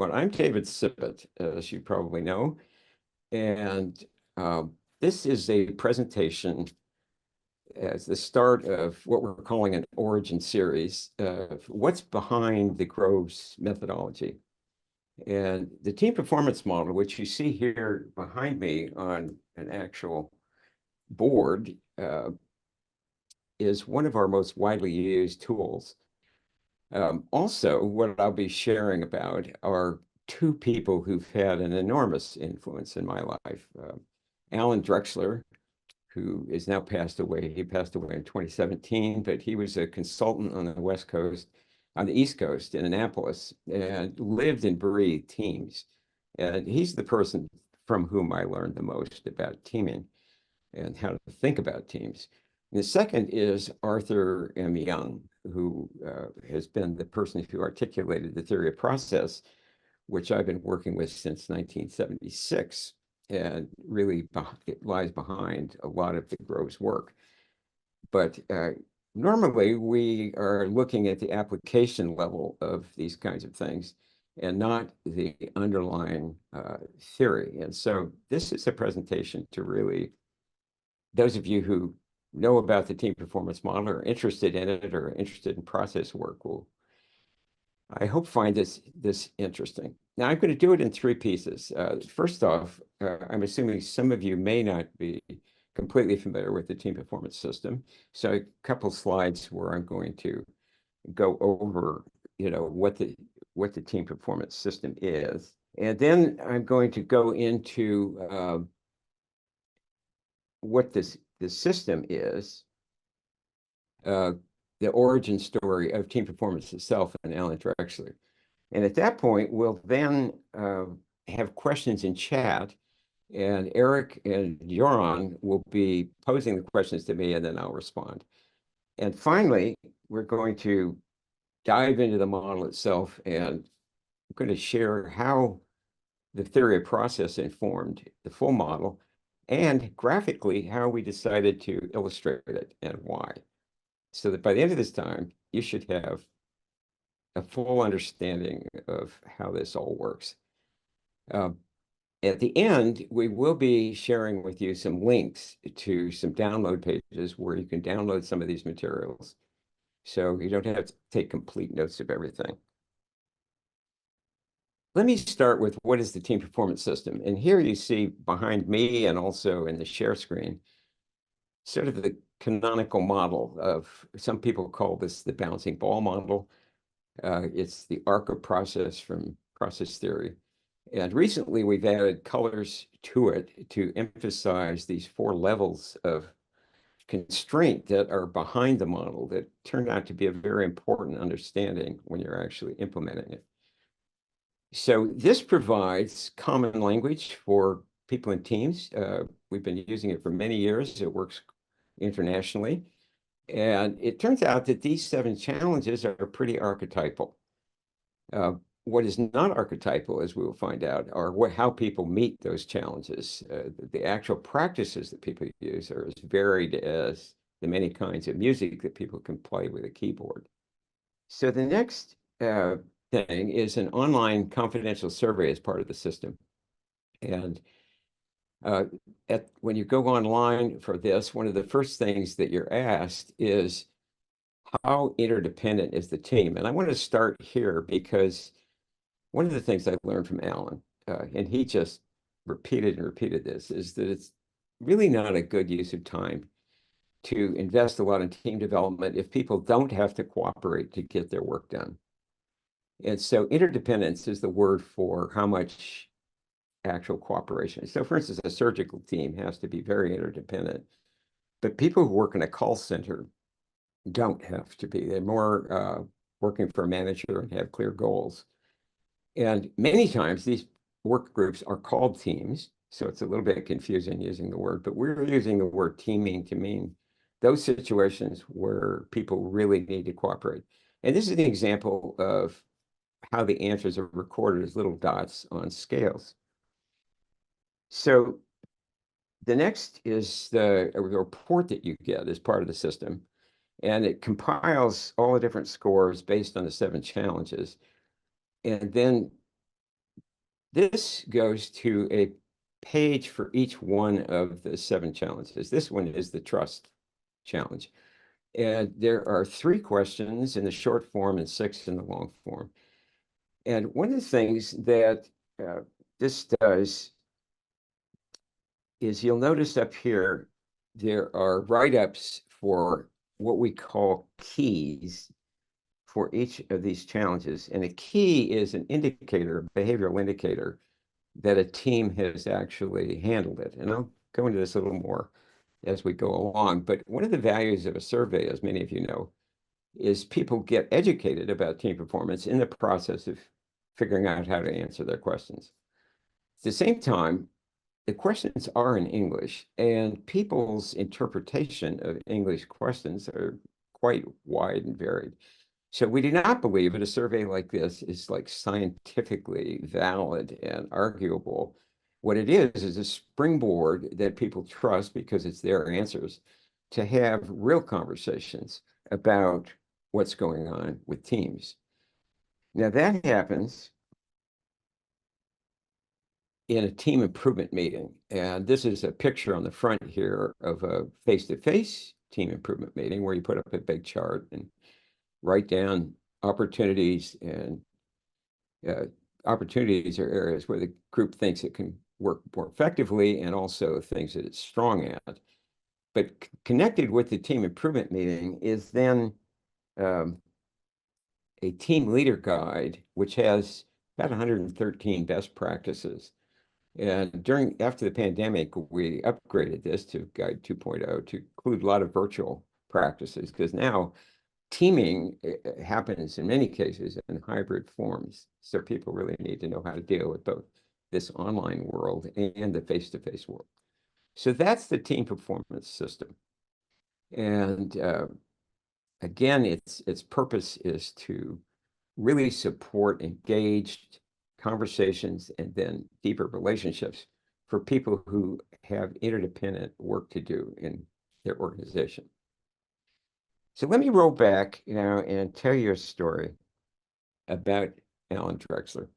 everyone. I'm David Sibbet, as you probably know, and this is a presentation as the start of what we're calling an origin series of what's behind the Groves methodology. And the team performance model, which you see here behind me on an actual board, is one of our most widely used tools. Also, what I'll be sharing about are two people who've had an enormous influence in my life. Alan Drexler, who is now passed away. He passed away in 2017, but he was a consultant on the West Coast, on the East Coast in Annapolis, and lived and breathed teams. And he's the person from whom I learned the most about teaming and how to think about teams. And the second is Arthur M. Young, who has been the person who articulated the theory of process, which I've been working with since 1976, and really it lies behind a lot of the Groves work. But normally we are looking at the application level of these kinds of things and not the underlying theory. And so this is a presentation to really, those of you who know about the team performance model or interested in it or interested in process work will, I hope, find this interesting. Now I'm going to do it in three pieces. First off, I'm assuming some of you may not be completely familiar with the team performance system. So a couple slides where I'm going to go over, what the team performance system is. And then I'm going to go into what the system is, the origin story of team performance itself and Alan Drexler. And at that point, we'll then have questions in chat, and Eric and Joran will be posing the questions to me, and then I'll respond. And finally, we're going to dive into the model itself, and I'm going to share how the theory of process informed the full model, and graphically how we decided to illustrate it and why. So that by the end of this time, you should have a full understanding of how this all works. At the end, we will be sharing with you some links to some download pages where you can download some of these materials, so you don't have to take complete notes of everything. Let me start with what is the team performance system. And here you see behind me and also in the share screen, sort of the canonical model of, some people call this the bouncing ball model. It's the arc of process from process theory. And recently we've added colors to it to emphasize these four levels of constraint that are behind the model that turned out to be a very important understanding when you're actually implementing it. So this provides common language for people in teams. We've been using it for many years. It works internationally. And it turns out that these 7 challenges are pretty archetypal. What is not archetypal, as we will find out, are how people meet those challenges. The actual practices that people use are as varied as the many kinds of music that people can play with a keyboard. So the next thing is an online confidential survey as part of the system. And when you go online for this, one of the first things that you're asked is, how interdependent is the team? And I want to start here because one of the things I learned from Alan, and he just repeated and repeated this, is that it's really not a good use of time to invest a lot in team development if people don't have to cooperate to get their work done. And so interdependence is the word for how much actual cooperation. So for instance, a surgical team has to be very interdependent, but people who work in a call center don't have to be. They're more working for a manager and have clear goals. And many times these work groups are called teams, so it's a little bit confusing using the word, but we're using the word teaming to mean those situations where people really need to cooperate. And this is an example of how the answers are recorded as little dots on scales. So the next is the report that you get as part of the system, and it compiles all the different scores based on the 7 challenges. And then this goes to a page for each one of the 7 challenges. This one is the trust challenge. And there are 3 questions in the short form and 6 in the long form. And one of the things that this does is you'll notice up here, there are write-ups for what we call keys for each of these challenges. And a key is an indicator, a behavioral indicator, that a team has actually handled it. And I'll go into this a little more as we go along. But one of the values of a survey, as many of you know, is people get educated about team performance in the process of figuring out how to answer their questions. At the same time, the questions are in English, and people's interpretation of English questions are quite wide and varied. So we do not believe that a survey like this is like scientifically valid and arguable. What it is a springboard that people trust because it's their answers to have real conversations about what's going on with teams. Now that happens in a team improvement meeting. And this is a picture on the front here of a face-to-face team improvement meeting where you put up a big chart and write down opportunities, and opportunities are areas where the group thinks it can work more effectively and also things that it's strong at. But connected with the team improvement meeting is then a team leader guide, which has about 113 best practices. And after the pandemic, we upgraded this to Guide 2.0 to include a lot of virtual practices, because now teaming happens in many cases in hybrid forms. So people really need to know how to deal with both this online world and the face-to-face world. So that's the team performance system. And again, its purpose is to really support engaged conversations and then deeper relationships for people who have interdependent work to do in their organization. So let me roll back now and tell you a story about Alan Drexler.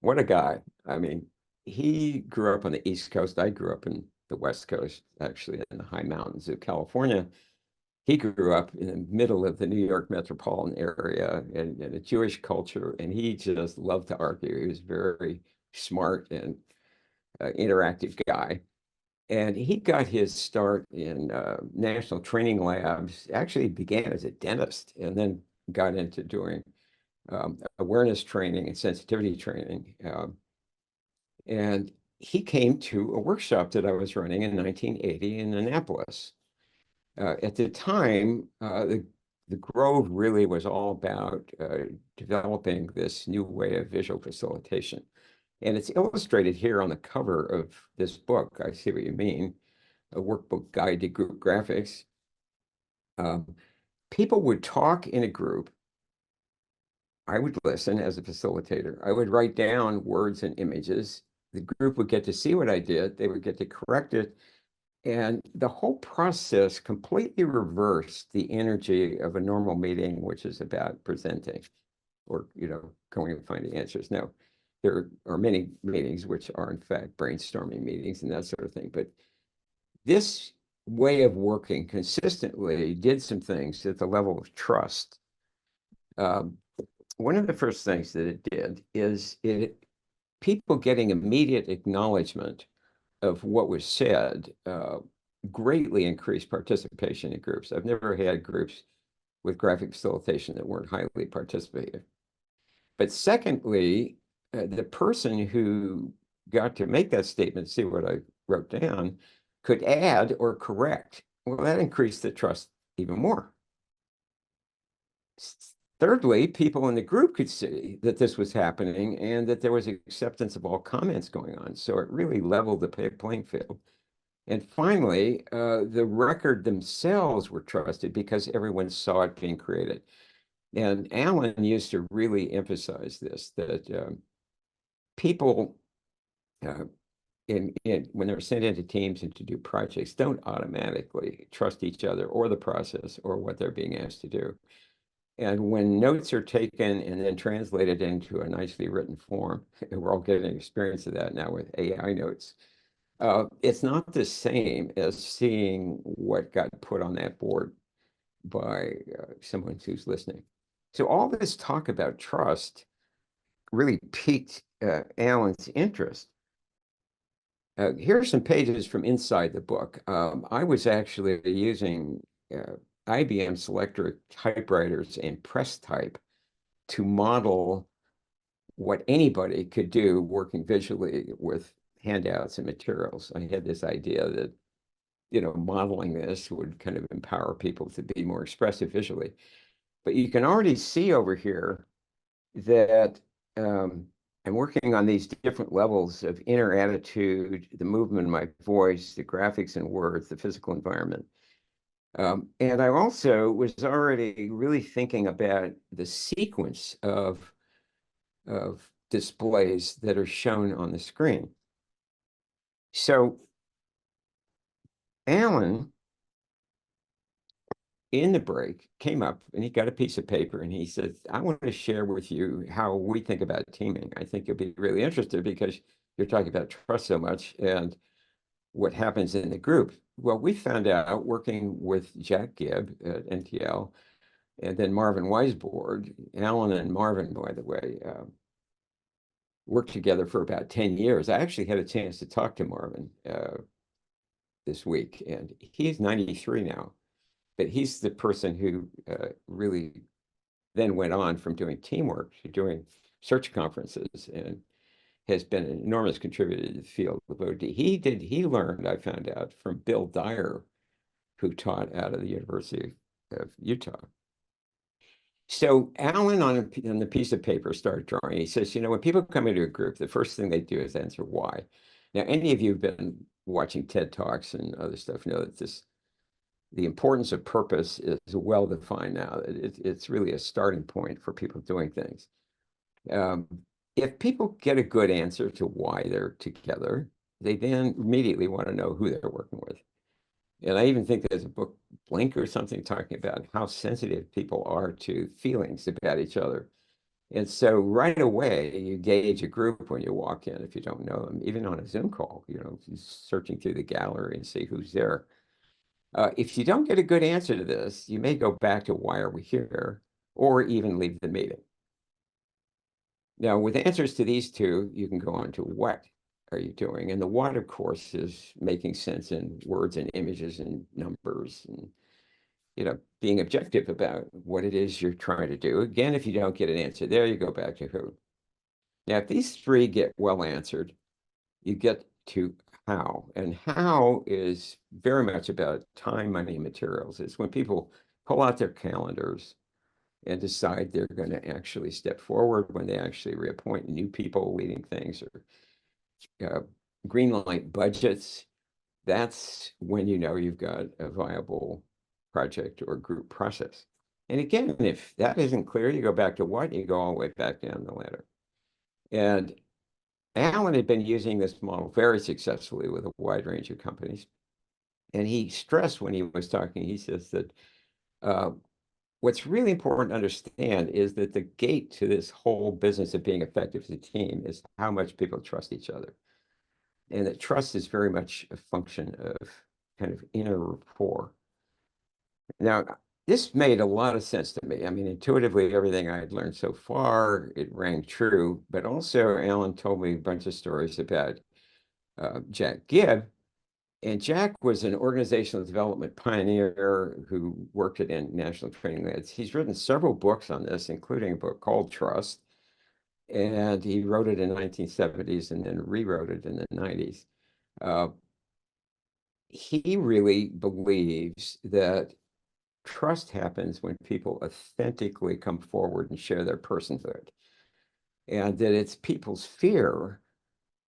What a guy. I mean, he grew up on the East Coast. I grew up in the West Coast, actually in the high mountains of California. He grew up in the middle of the New York metropolitan area and a Jewish culture, and he just loved to argue. He was very smart and interactive guy. And he got his start in national training labs, actually began as a dentist and then got into doing awareness training and sensitivity training. And he came to a workshop that I was running in 1980 in Annapolis. At the time, the Grove really was all about developing this new way of visual facilitation. And it's illustrated here on the cover of this book, I See What You Mean, a workbook guide to group graphics. People would talk in a group. I would listen as a facilitator. I would write down words and images. The group would get to see what I did. They would get to correct it. And the whole process completely reversed the energy of a normal meeting, which is about presenting or, going and finding answers. Now, there are many meetings which are, in fact, brainstorming meetings and that sort of thing. But this way of working consistently did some things at the level of trust. One of the first things that it did is people getting immediate acknowledgement of what was said greatly increased participation in groups. I've never had groups with graphic facilitation that weren't highly participative. But secondly, the person who got to make that statement, see what I wrote down, could add or correct. Well, that increased the trust even more. Thirdly, people in the group could see that this was happening and that there was acceptance of all comments going on. So it really leveled the playing field. And finally, the record themselves were trusted because everyone saw it being created. And Alan used to really emphasize this, that people, when they're sent into teams and to do projects, don't automatically trust each other or the process or what they're being asked to do. And when notes are taken and then translated into a nicely written form, and we're all getting experience of that now with AI notes, it's not the same as seeing what got put on that board by someone who's listening. So all this talk about trust really piqued Alan's interest. Here are some pages from inside the book. I was actually using IBM Selector typewriters and press type to model what anybody could do working visually with handouts and materials. I had this idea that, modeling this would kind of empower people to be more expressive visually. But you can already see over here that I'm working on these different levels of inner attitude, the movement of my voice, the graphics and words, the physical environment. And I also was already really thinking about the sequence of displays that are shown on the screen. So Alan, in the break, came up and he got a piece of paper and he said, I want to share with you how we think about teaming. I think you'll be really interested because you're talking about trust so much and what happens in the group. Well, we found out working with Jack Gibb at NTL and then Marvin Weisbord, Alan and Marvin, by the way, worked together for about 10 years. I actually had a chance to talk to Marvin this week, and he's 93 now, but he's the person who really then went on from doing teamwork to doing search conferences and has been an enormous contributor to the field of OD. He learned, I found out, from Bill Dyer, who taught out of the University of Utah. So Alan on the piece of paper started drawing. He says, when people come into a group, the first thing they do is answer why. Now, any of you who've been watching TED Talks and other stuff know that the importance of purpose is well defined now. It's really a starting point for people doing things. If people get a good answer to why they're together, they then immediately want to know who they're working with. And I even think there's a book, Blink or something, talking about how sensitive people are to feelings about each other. And so right away, you gauge a group when you walk in, if you don't know them, even on a Zoom call, searching through the gallery and see who's there. If you don't get a good answer to this, you may go back to why are we here, or even leave the meeting. Now, with answers to these two, you can go on to what are you doing? And the what, of course, is making sense in words and images and numbers and, being objective about what it is you're trying to do. Again, if you don't get an answer there, you go back to who. Now, if these three get well answered, you get to how. And how is very much about time, money, and materials. It's when people pull out their calendars and decide they're going to actually step forward, when they actually reappoint new people leading things, or green light budgets. That's when you've got a viable project or group process. And again, if that isn't clear, you go back to what, you go all the way back down the ladder. And Alan had been using this model very successfully with a wide range of companies. And he stressed when he was talking, he says that what's really important to understand is that the gate to this whole business of being effective as a team is how much people trust each other. And that trust is very much a function of kind of inner rapport. Now, this made a lot of sense to me. I mean, intuitively, everything I had learned so far, it rang true. But also, Alan told me a bunch of stories about Jack Gibb. And Jack was an organizational development pioneer who worked at National Training Labs. He's written several books on this, including a book called Trust. And he wrote it in the 1970s and then rewrote it in the 90s. He really believes that trust happens when people authentically come forward and share their personhood, and that it's people's fear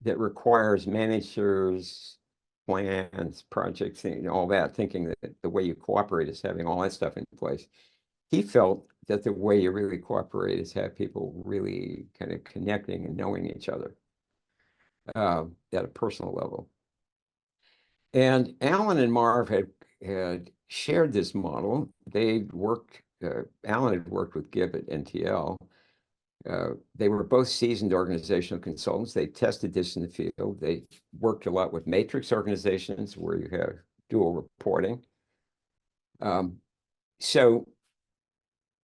that requires managers, plans, projects, all that, thinking that the way you cooperate is having all that stuff in place. He felt that the way you really cooperate is have people really kind of connecting and knowing each other at a personal level. And Alan and Marv had shared this model. They worked Alan had worked with Gibb at NTL. They were both seasoned organizational consultants. They tested this in the field. They worked a lot with matrix organizations where you have dual reporting. So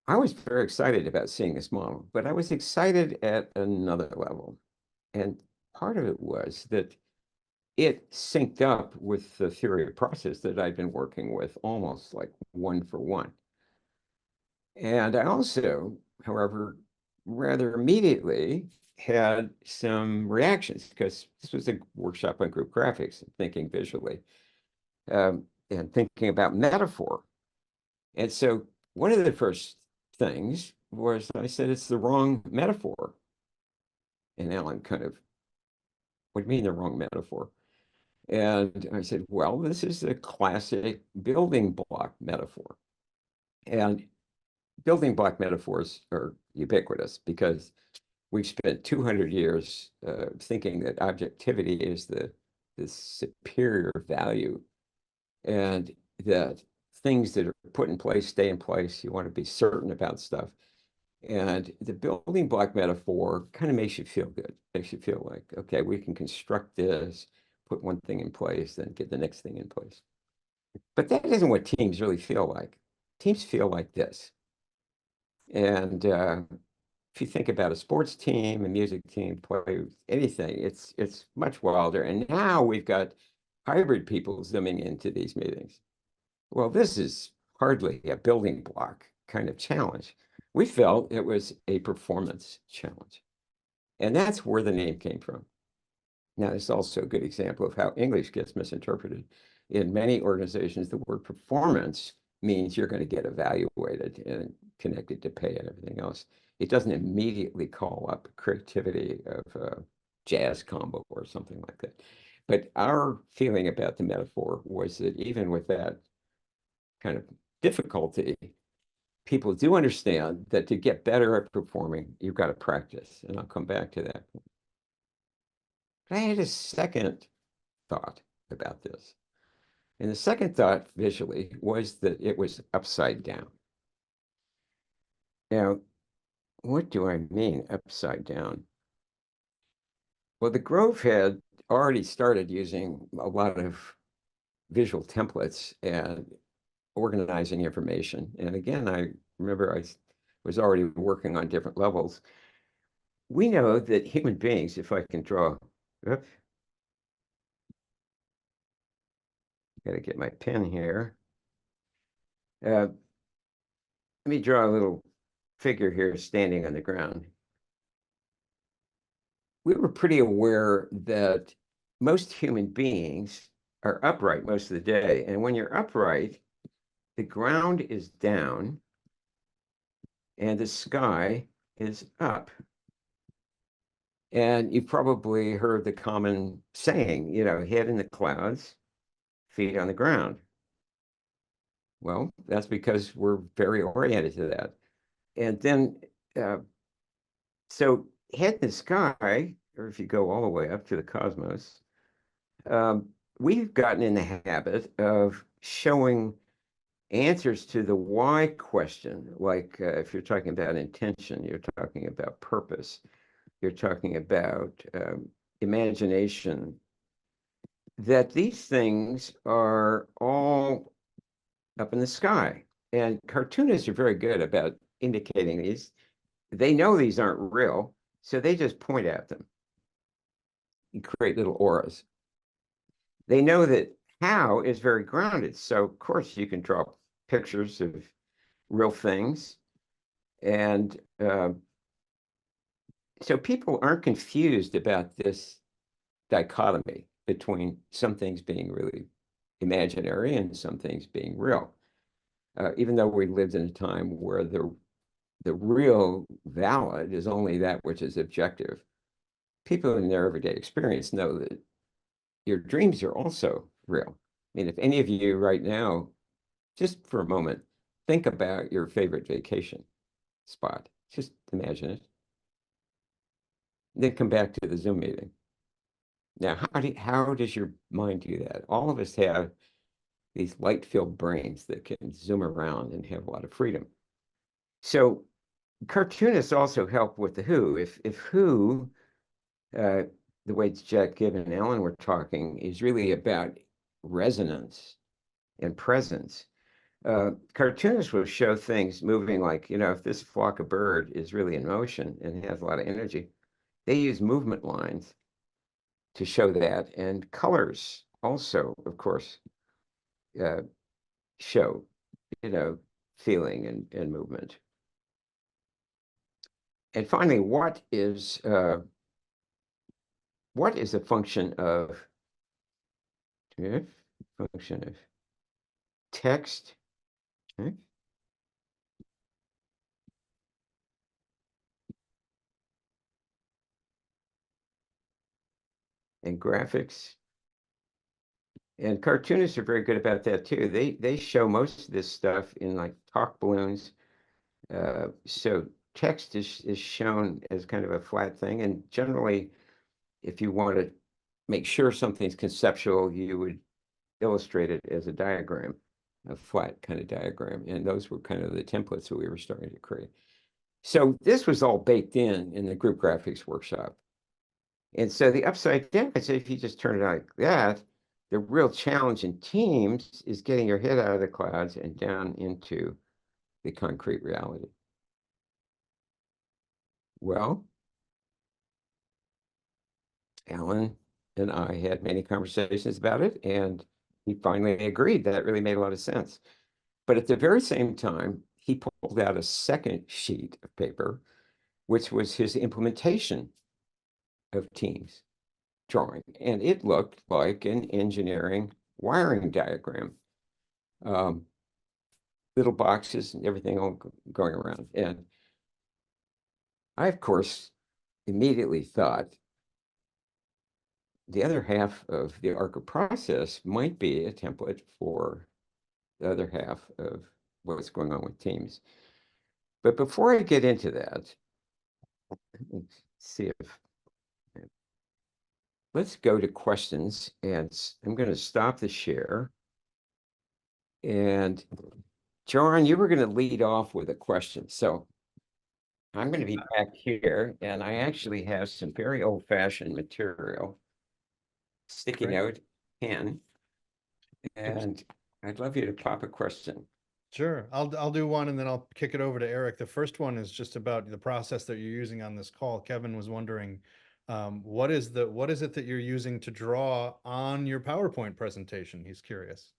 I was very excited about seeing this model, but I was excited at another level. And part of it was that it synced up with the theory of process that I'd been working with almost like one for one. And I also, however, rather immediately had some reactions because this was a workshop on group graphics, thinking visually, and thinking about metaphor. And so one of the first things was I said, it's the wrong metaphor. And Alan kind of, what do you mean the wrong metaphor? And I said, well, this is a classic building block metaphor. And building block metaphors are ubiquitous because we've spent 200 years thinking that objectivity is the superior value and that things that are put in place stay in place. You want to be certain about stuff. And the building block metaphor kind of makes you feel good, makes you feel like, okay, we can construct this, put one thing in place, then get the next thing in place. But that isn't what teams really feel like. Teams feel like this. And if you think about a sports team, a music team, play anything, it's much wilder. And now we've got hybrid people zooming into these meetings. Well, this is hardly a building block kind of challenge. We felt it was a performance challenge. And that's where the name came from. Now, it's also a good example of how English gets misinterpreted. In many organizations, the word performance means you're going to get evaluated and connected to pay and everything else. It doesn't immediately call up creativity of a jazz combo or something like that. But our feeling about the metaphor was that even with that kind of difficulty, people do understand that to get better at performing, you've got to practice. And I'll come back to that. But I had a second thought about this. And the second thought visually was that it was upside down. Now, what do I mean upside down? Well, the Grove had already started using a lot of visual templates and organizing information. And again, I remember I was already working on different levels. We know that human beings, if I can draw, got to get my pen here. Let me draw a little figure here standing on the ground. We were pretty aware that most human beings are upright most of the day. And when you're upright, the ground is down and the sky is up. And you've probably heard the common saying, you know, head in the clouds, feet on the ground. Well, that's because we're very oriented to that. And then, so head in the sky, or if you go all the way up to the cosmos, we've gotten in the habit of showing answers to the why question. Like if you're talking about intention, you're talking about purpose, you're talking about imagination, that these things are all up in the sky. And cartoonists are very good about indicating these. They know these aren't real, so they just point at them and create little auras. They know that how is very grounded. So, of course, you can draw pictures of real things. And so people aren't confused about this dichotomy between some things being really imaginary and some things being real. Even though we lived in a time where the real valid is only that which is objective, people in their everyday experience know that your dreams are also real. I mean, if any of you right now, just for a moment, think about your favorite vacation spot. Just imagine it. Then come back to the Zoom meeting. Now, how does your mind do that? All of us have these light-filled brains that can zoom around and have a lot of freedom. So cartoonists also help with the who. If who, the way Jack Gibb and Ellen were talking, is really about resonance and presence. Cartoonists will show things moving like, if this flock of bird is really in motion and has a lot of energy, they use movement lines to show that. And colors also, of course, uh, show, feeling and movement. And finally, what is a function of text, okay, and graphics? And cartoonists are very good about that too. They show most of this stuff in like talk balloons. So text is shown as kind of a flat thing, and generally, if you want to make sure something's conceptual, you would illustrate it as a diagram, a flat kind of diagram. And those were kind of the templates that we were starting to create. So this was all baked in the group graphics workshop. And so the upside down, I say, if you just turn it like that, the real challenge in teams is getting your head out of the clouds and down into the concrete reality. Well, Alan and I had many conversations about it, and he finally agreed that it really made a lot of sense. But at the very same time, he pulled out a second sheet of paper, which was his implementation of Teams drawing. And it looked like an engineering wiring diagram. Little boxes and everything all going around. And I, of course, immediately thought the other half of the ARCA process might be a template for the other half of what's going on with Teams. But before I get into that, let's see if let's go to questions, and I'm going to stop the share. And John, you were going to lead off with a question. So I'm going to be back here, and I actually have some very old-fashioned material, sticky note, pen, and I'd love you to pop a question. Sure. I'll do one and then I'll kick it over to Eric. The first one is just about the process that you're using on this call. Kevin was wondering, what is it that you're using to draw on your PowerPoint presentation? He's curious.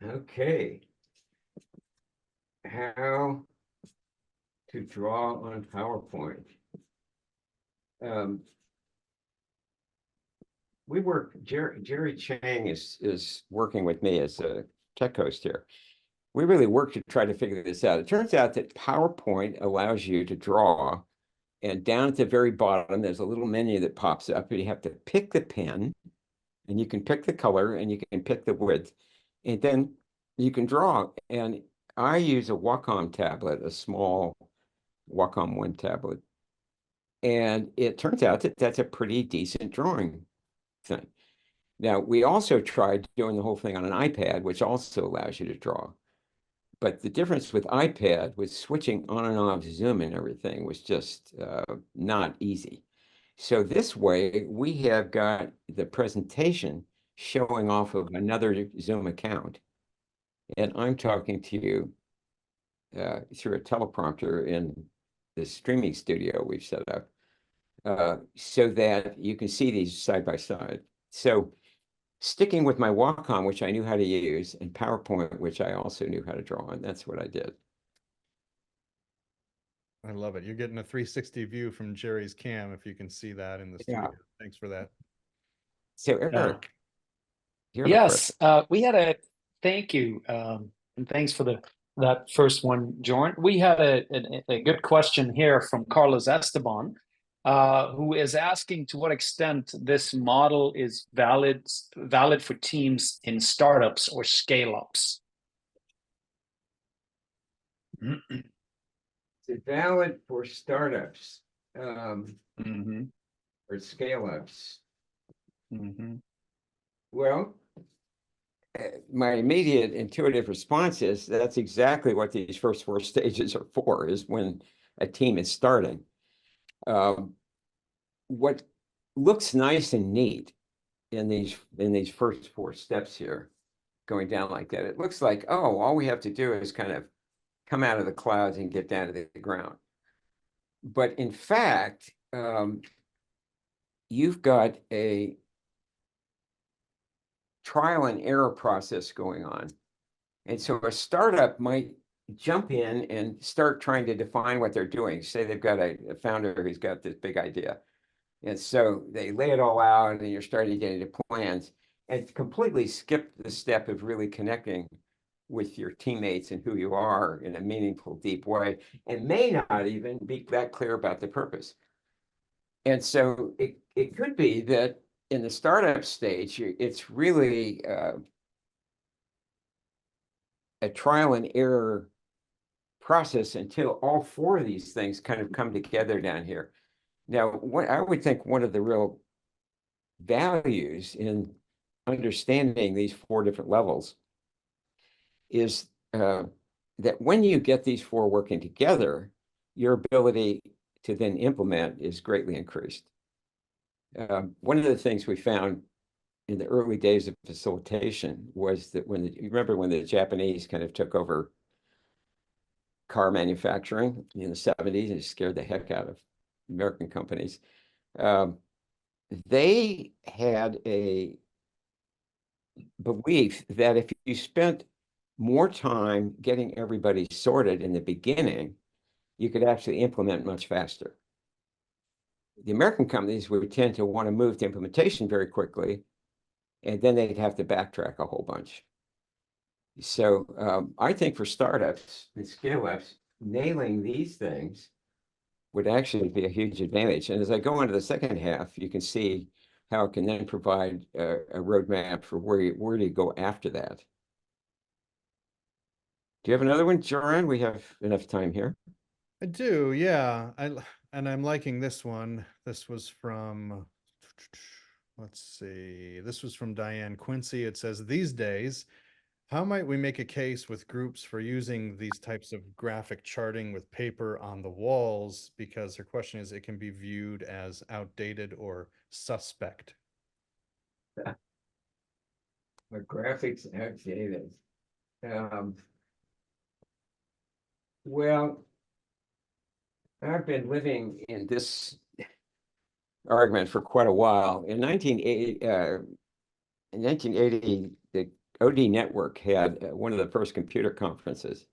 Okay. How to draw on PowerPoint. Jerry Chang is working with me as a tech host here. We really work to try to figure this out. It turns out that PowerPoint allows you to draw, and down at the very bottom, there's a little menu that pops up, and you have to pick the pen, and you can pick the color, and you can pick the width, and then you can draw. And I use a Wacom tablet, a small Wacom One tablet, and it turns out that that's a pretty decent drawing thing. Now, we also tried doing the whole thing on an iPad, which also allows you to draw. But the difference with iPad was switching on and off Zoom and everything was just not easy. So this way, we have got the presentation showing off of another Zoom account. And I'm talking to you through a teleprompter in the streaming studio we've set up so that you can see these side by side. So sticking with my Wacom, which I knew how to use, and PowerPoint, which I also knew how to draw on, that's what I did. I love it. You're getting a 360 view from Jerry's cam, if you can see that in the studio. Yeah. Thanks for that. So Eric, yes, we had a thank you, and thanks for that first one, Jorn. We had a good question here from Carlos Esteban, who is asking to what extent this model is valid for teams in startups or scale-ups. It's valid for startups or scale-ups. Well, my immediate intuitive response is that's exactly what these first 4 stages are for, is when a team is starting. What looks nice and neat in these first 4 steps here, going down like that, it looks like, oh, all we have to do is kind of come out of the clouds and get down to the ground. But in fact, you've got a trial and error process going on. And so a startup might jump in and start trying to define what they're doing. Say they've got a founder who's got this big idea. And so they lay it all out and you're starting to get into plans and completely skip the step of really connecting with your teammates and who you are in a meaningful, deep way, and may not even be that clear about the purpose. And so it could be that in the startup stage, it's really a trial and error process until all 4 of these things kind of come together down here. Now, what I would think one of the real values in understanding these 4 different levels is that when you get these 4 working together, your ability to then implement is greatly increased. One of the things we found in the early days of facilitation was that you remember when the Japanese kind of took over car manufacturing in the 70s and scared the heck out of American companies. They had a belief that if you spent more time getting everybody sorted in the beginning, you could actually implement much faster. The American companies would tend to want to move to implementation very quickly, and then they'd have to backtrack a whole bunch. So I think for startups and scale-ups, nailing these things would actually be a huge advantage. And as I go into the second half, you can see how it can then provide a roadmap for where do you go after that. Do you have another one, Joran? We have enough time here. I do, yeah. And I'm liking this one. This was from, let's see, this was from Diane Quincy. It says, these days, how might we make a case with groups for using these types of graphic charting with paper on the walls? Because her question is, it can be viewed as outdated or suspect. Yeah. The graphics outdated. Well, I've been living in this argument for quite a while. In 1980, the OD Network had one of the first computer conferences.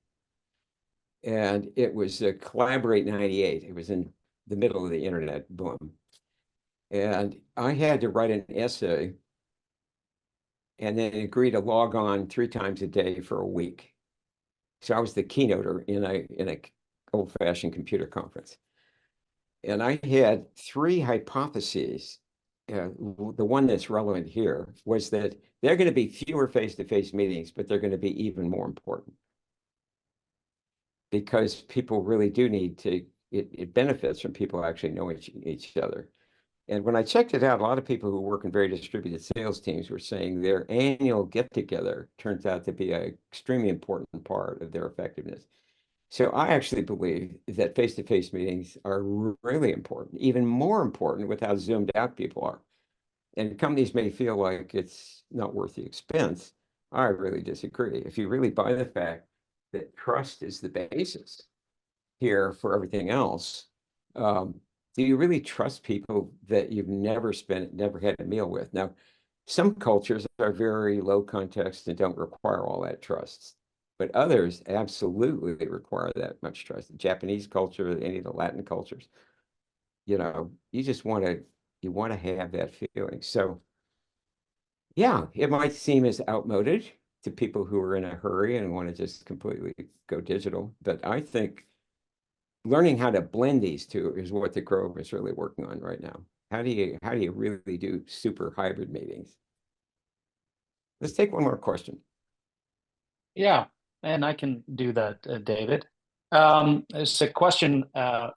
And it was Collaborate 98. It was in the middle of the internet boom. And I had to write an essay and then agree to log on 3 times a day for a week. So I was the keynoter in a old-fashioned computer conference. And I had 3 hypotheses. The one that's relevant here was that there are going to be fewer face-to-face meetings, but they're going to be even more important. Because people really do need to, it benefits from people actually knowing each other. And when I checked it out, a lot of people who work in very distributed sales teams were saying their annual get-together turns out to be an extremely important part of their effectiveness. So I actually believe that face-to-face meetings are really important, even more important with how zoomed out people are. And companies may feel like it's not worth the expense. I really disagree. If you really buy the fact that trust is the basis here for everything else, do you really trust people that you've never had a meal with? Now, some cultures are very low context and don't require all that trust, but others absolutely require that much trust. The Japanese culture, any of the Latin cultures, you just want to have that feeling. So yeah, it might seem as outmoded to people who are in a hurry and want to just completely go digital, but I think learning how to blend these two is what the Grove is really working on right now. How do you really do super hybrid meetings? Let's take one more question. Yeah, and I can do that, David. There's a question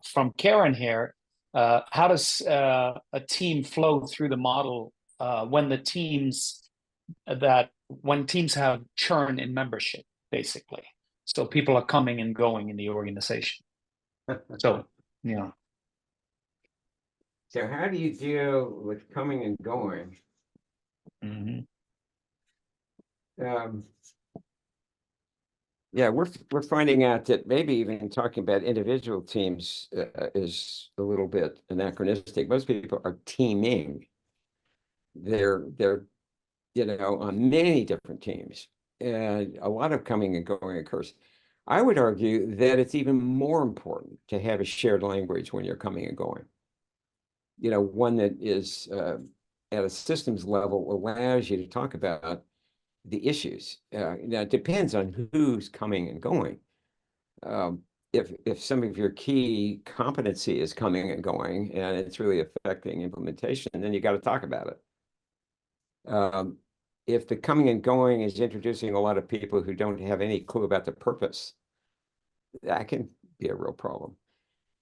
from Karen here. How does a team flow through the model when the teams that when teams have churn in membership, basically. So people are coming and going in the organization. So, yeah. So how do you deal with coming and going? Mm-hmm. Yeah, we're finding out that maybe even talking about individual teams is a little bit anachronistic. Most people are teaming. They're on many different teams, and a lot of coming and going occurs. I would argue that it's even more important to have a shared language when you're coming and going. One that is at a systems level allows you to talk about the issues. Now, it depends on who's coming and going. If some of your key competency is coming and going and it's really affecting implementation, then you got to talk about it. If the coming and going is introducing a lot of people who don't have any clue about the purpose, that can be a real problem.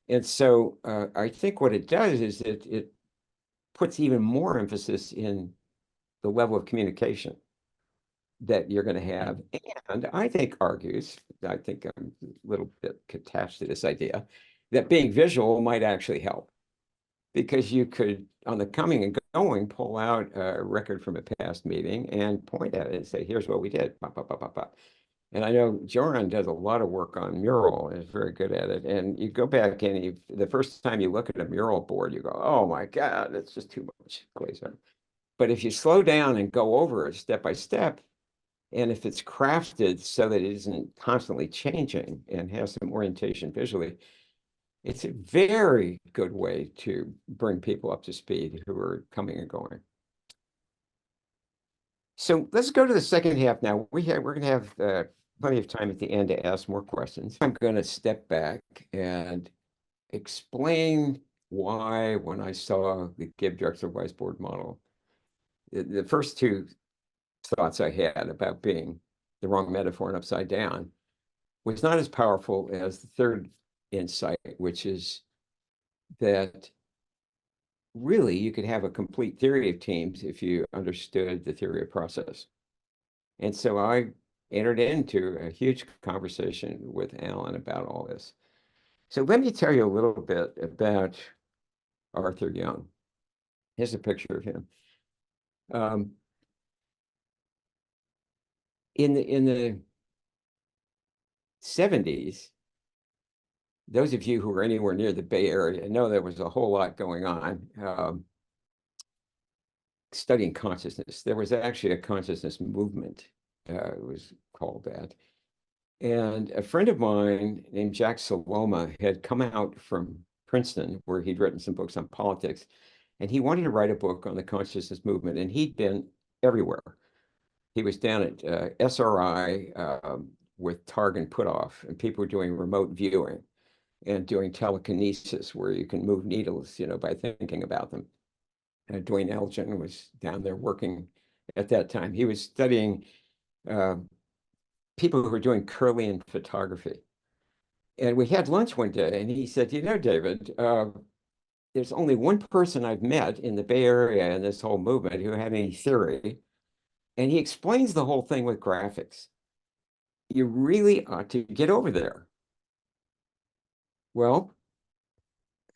And so I think what it does is it puts even more emphasis in the level of communication that you're going to have. And I think I think I'm a little bit attached to this idea, that being visual might actually help. Because you could, on the coming and going, pull out a record from a past meeting and point at it and say, here's what we did. Pop, pop, pop, pop, pop. And I know Joran does a lot of work on mural and is very good at it. And you go back and the first time you look at a mural board, you go, oh my God, it's just too much glazer. But if you slow down and go over it step by step, and if it's crafted so that it isn't constantly changing and has some orientation visually, it's a very good way to bring people up to speed who are coming and going. So let's go to the second half now. We're going to have plenty of time at the end to ask more questions. I'm going to step back and explain why, when I saw the Gibb Drexler whiteboard model, the first two thoughts I had about being the wrong metaphor and upside down was not as powerful as the third insight, which is that really you could have a complete theory of teams if you understood the theory of process. And so I entered into a huge conversation with Alan about all this. So let me tell you a little bit about Arthur Young. Here's a picture of him. In the 70s, those of you who were anywhere near the Bay Area know there was a whole lot going on studying consciousness. There was actually a consciousness movement, it was called that. And a friend of mine named Jack Saloma had come out from Princeton, where he'd written some books on politics, and he wanted to write a book on the consciousness movement, and he'd been everywhere. He was down at SRI with Targ and Puthoff, and people were doing remote viewing and doing telekinesis, where you can move needles, by thinking about them. Dwayne Elgin was down there working at that time. He was studying people who were doing Kirlian photography. And we had lunch one day, and he said, David, there's only one person I've met in the Bay Area in this whole movement who had any theory. And he explains the whole thing with graphics. You really ought to get over there. Well,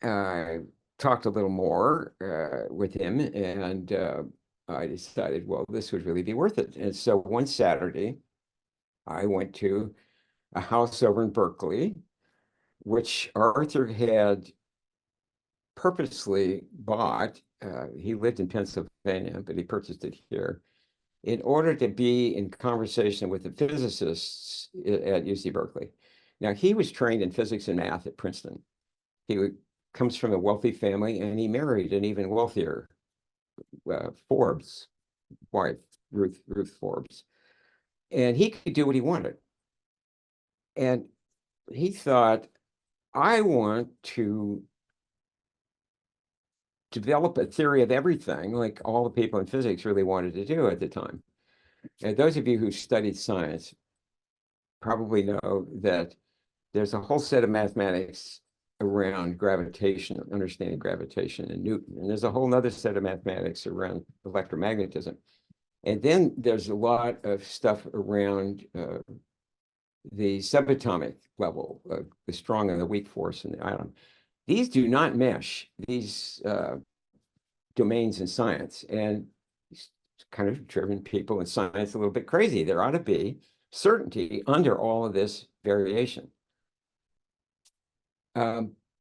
I talked a little more with him, and I decided, well, this would really be worth it. And so one Saturday, I went to a house over in Berkeley, which Arthur had purposely bought. He lived in Pennsylvania, but he purchased it here in order to be in conversation with the physicists at UC Berkeley. Now, he was trained in physics and math at Princeton. He comes from a wealthy family, and he married an even wealthier Forbes wife, Ruth Forbes. And he could do what he wanted. And he thought, I want to develop a theory of everything, like all the people in physics really wanted to do at the time. And those of you who studied science probably know that there's a whole set of mathematics around gravitation, understanding gravitation and Newton. And there's a whole other set of mathematics around electromagnetism. And then there's a lot of stuff around the subatomic level, the strong and the weak force in the atom. These do not mesh, these domains in science, and it's kind of driven people in science a little bit crazy. There ought to be certainty under all of this variation.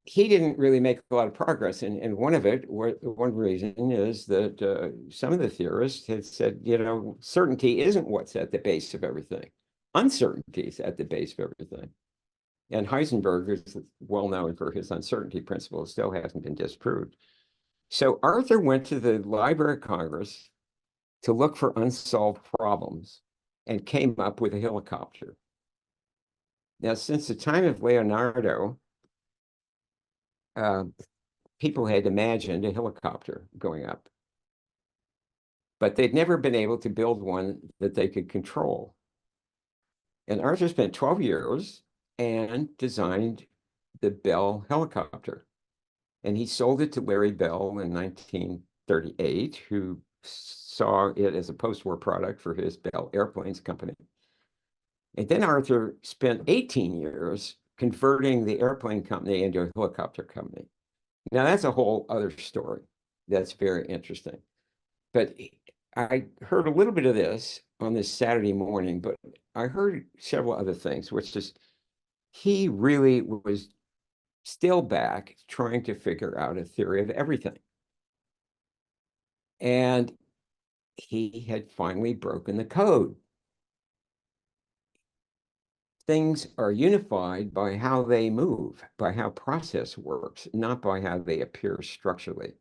He didn't really make a lot of progress, and one reason is that some of the theorists had said, you know, certainty isn't what's at the base of everything. Uncertainty is at the base of everything. And Heisenberg is well known for his uncertainty principle, still hasn't been disproved. So Arthur went to the Library of Congress to look for unsolved problems and came up with a helicopter. Now, since the time of Leonardo, people had imagined a helicopter going up, but they'd never been able to build one that they could control. And Arthur spent 12 years and designed the Bell helicopter. And he sold it to Larry Bell in 1938, who saw it as a post-war product for his Bell Airplanes company. And then Arthur spent 18 years converting the airplane company into a helicopter company. Now, that's a whole other story. That's very interesting. But I heard a little bit of this on this Saturday morning, but I heard several other things, which is he really was still back trying to figure out a theory of everything. And he had finally broken the code. Things are unified by how they move, by how process works, not by how they appear structurally.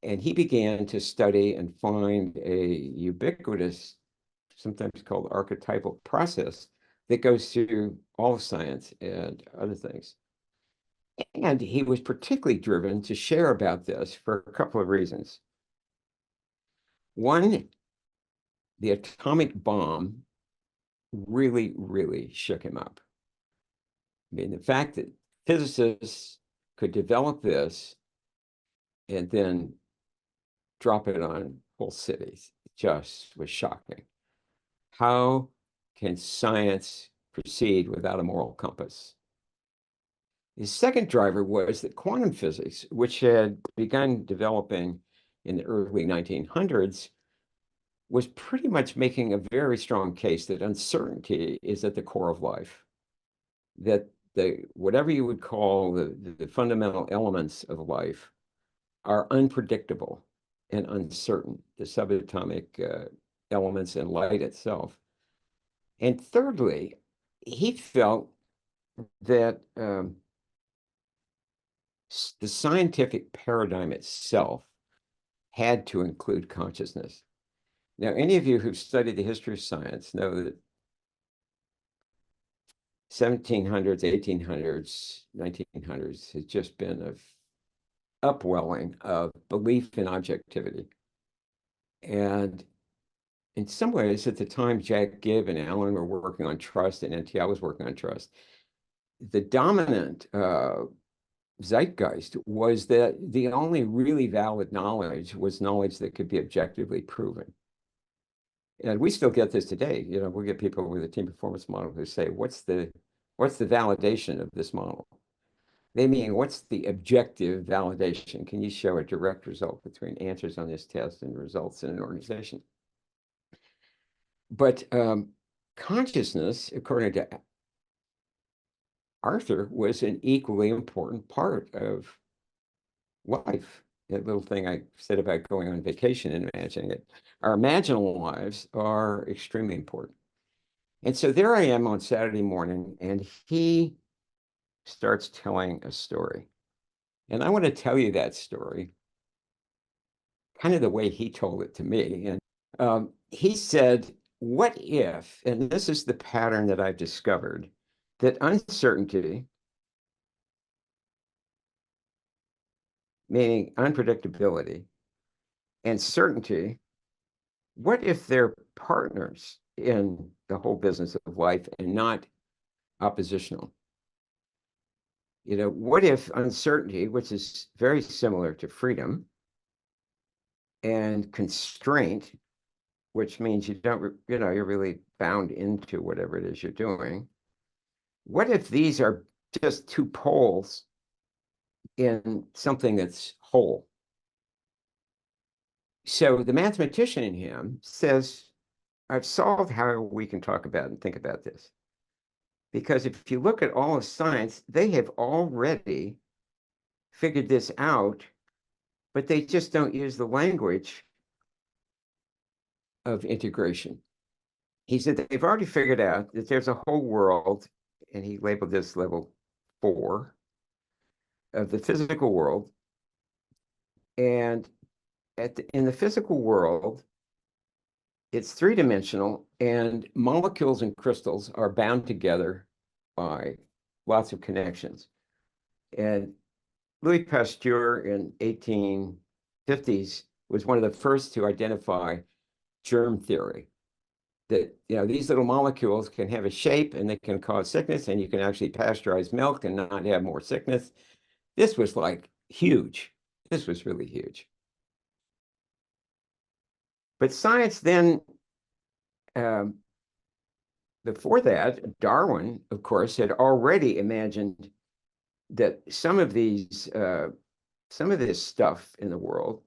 And he began to study and find a ubiquitous, sometimes called archetypal process that goes through all of science and other things. And he was particularly driven to share about this for a couple of reasons. One, the atomic bomb really, really shook him up. I mean, the fact that physicists could develop this and then drop it on whole cities just was shocking. How can science proceed without a moral compass? The second driver was that quantum physics, which had begun developing in the early 1900s, was pretty much making a very strong case that uncertainty is at the core of life. That whatever you would call the fundamental elements of life are unpredictable and uncertain, the subatomic elements and light itself. And thirdly, he felt that the scientific paradigm itself had to include consciousness. Now, any of you who've studied the history of science know that 1700s, 1800s, 1900s has just been an upwelling of belief in objectivity. And in some ways, at the time, Jack Gibb and Allen were working on trust and NTI was working on trust. The dominant zeitgeist was that the only really valid knowledge was knowledge that could be objectively proven. And we still get this today. You know, we get people with a team performance model who say, what's the validation of this model? They mean, what's the objective validation? Can you show a direct result between answers on this test and results in an organization? But consciousness, according to Arthur, was an equally important part of life. That little thing I said about going on vacation and imagining it. Our imaginal lives are extremely important. And so there I am on Saturday morning, and he starts telling a story. And I want to tell you that story kind of the way he told it to me. And he said, what if, and this is the pattern that I've discovered, that uncertainty, meaning unpredictability, and certainty, what if they're partners in the whole business of life and not oppositional? You know, what if uncertainty, which is very similar to freedom, and constraint which means you don't, you're really bound into whatever it is you're doing. What if these are just two poles in something that's whole? So the mathematician in him says, I've solved how we can talk about and think about this. Because if you look at all of science, they have already figured this out, but they just don't use the language of integration. He said that they've already figured out that there's a whole world, and he labeled this level 4 of the physical world. And in the physical world, it's three-dimensional, and molecules and crystals are bound together by lots of connections. And Louis Pasteur in 1850s was one of the first to identify germ theory, that these little molecules can have a shape and they can cause sickness, and you can actually pasteurize milk and not have more sickness. This was like huge. This was really huge. But science then, before that, Darwin, of course, had already imagined that some of this stuff in the world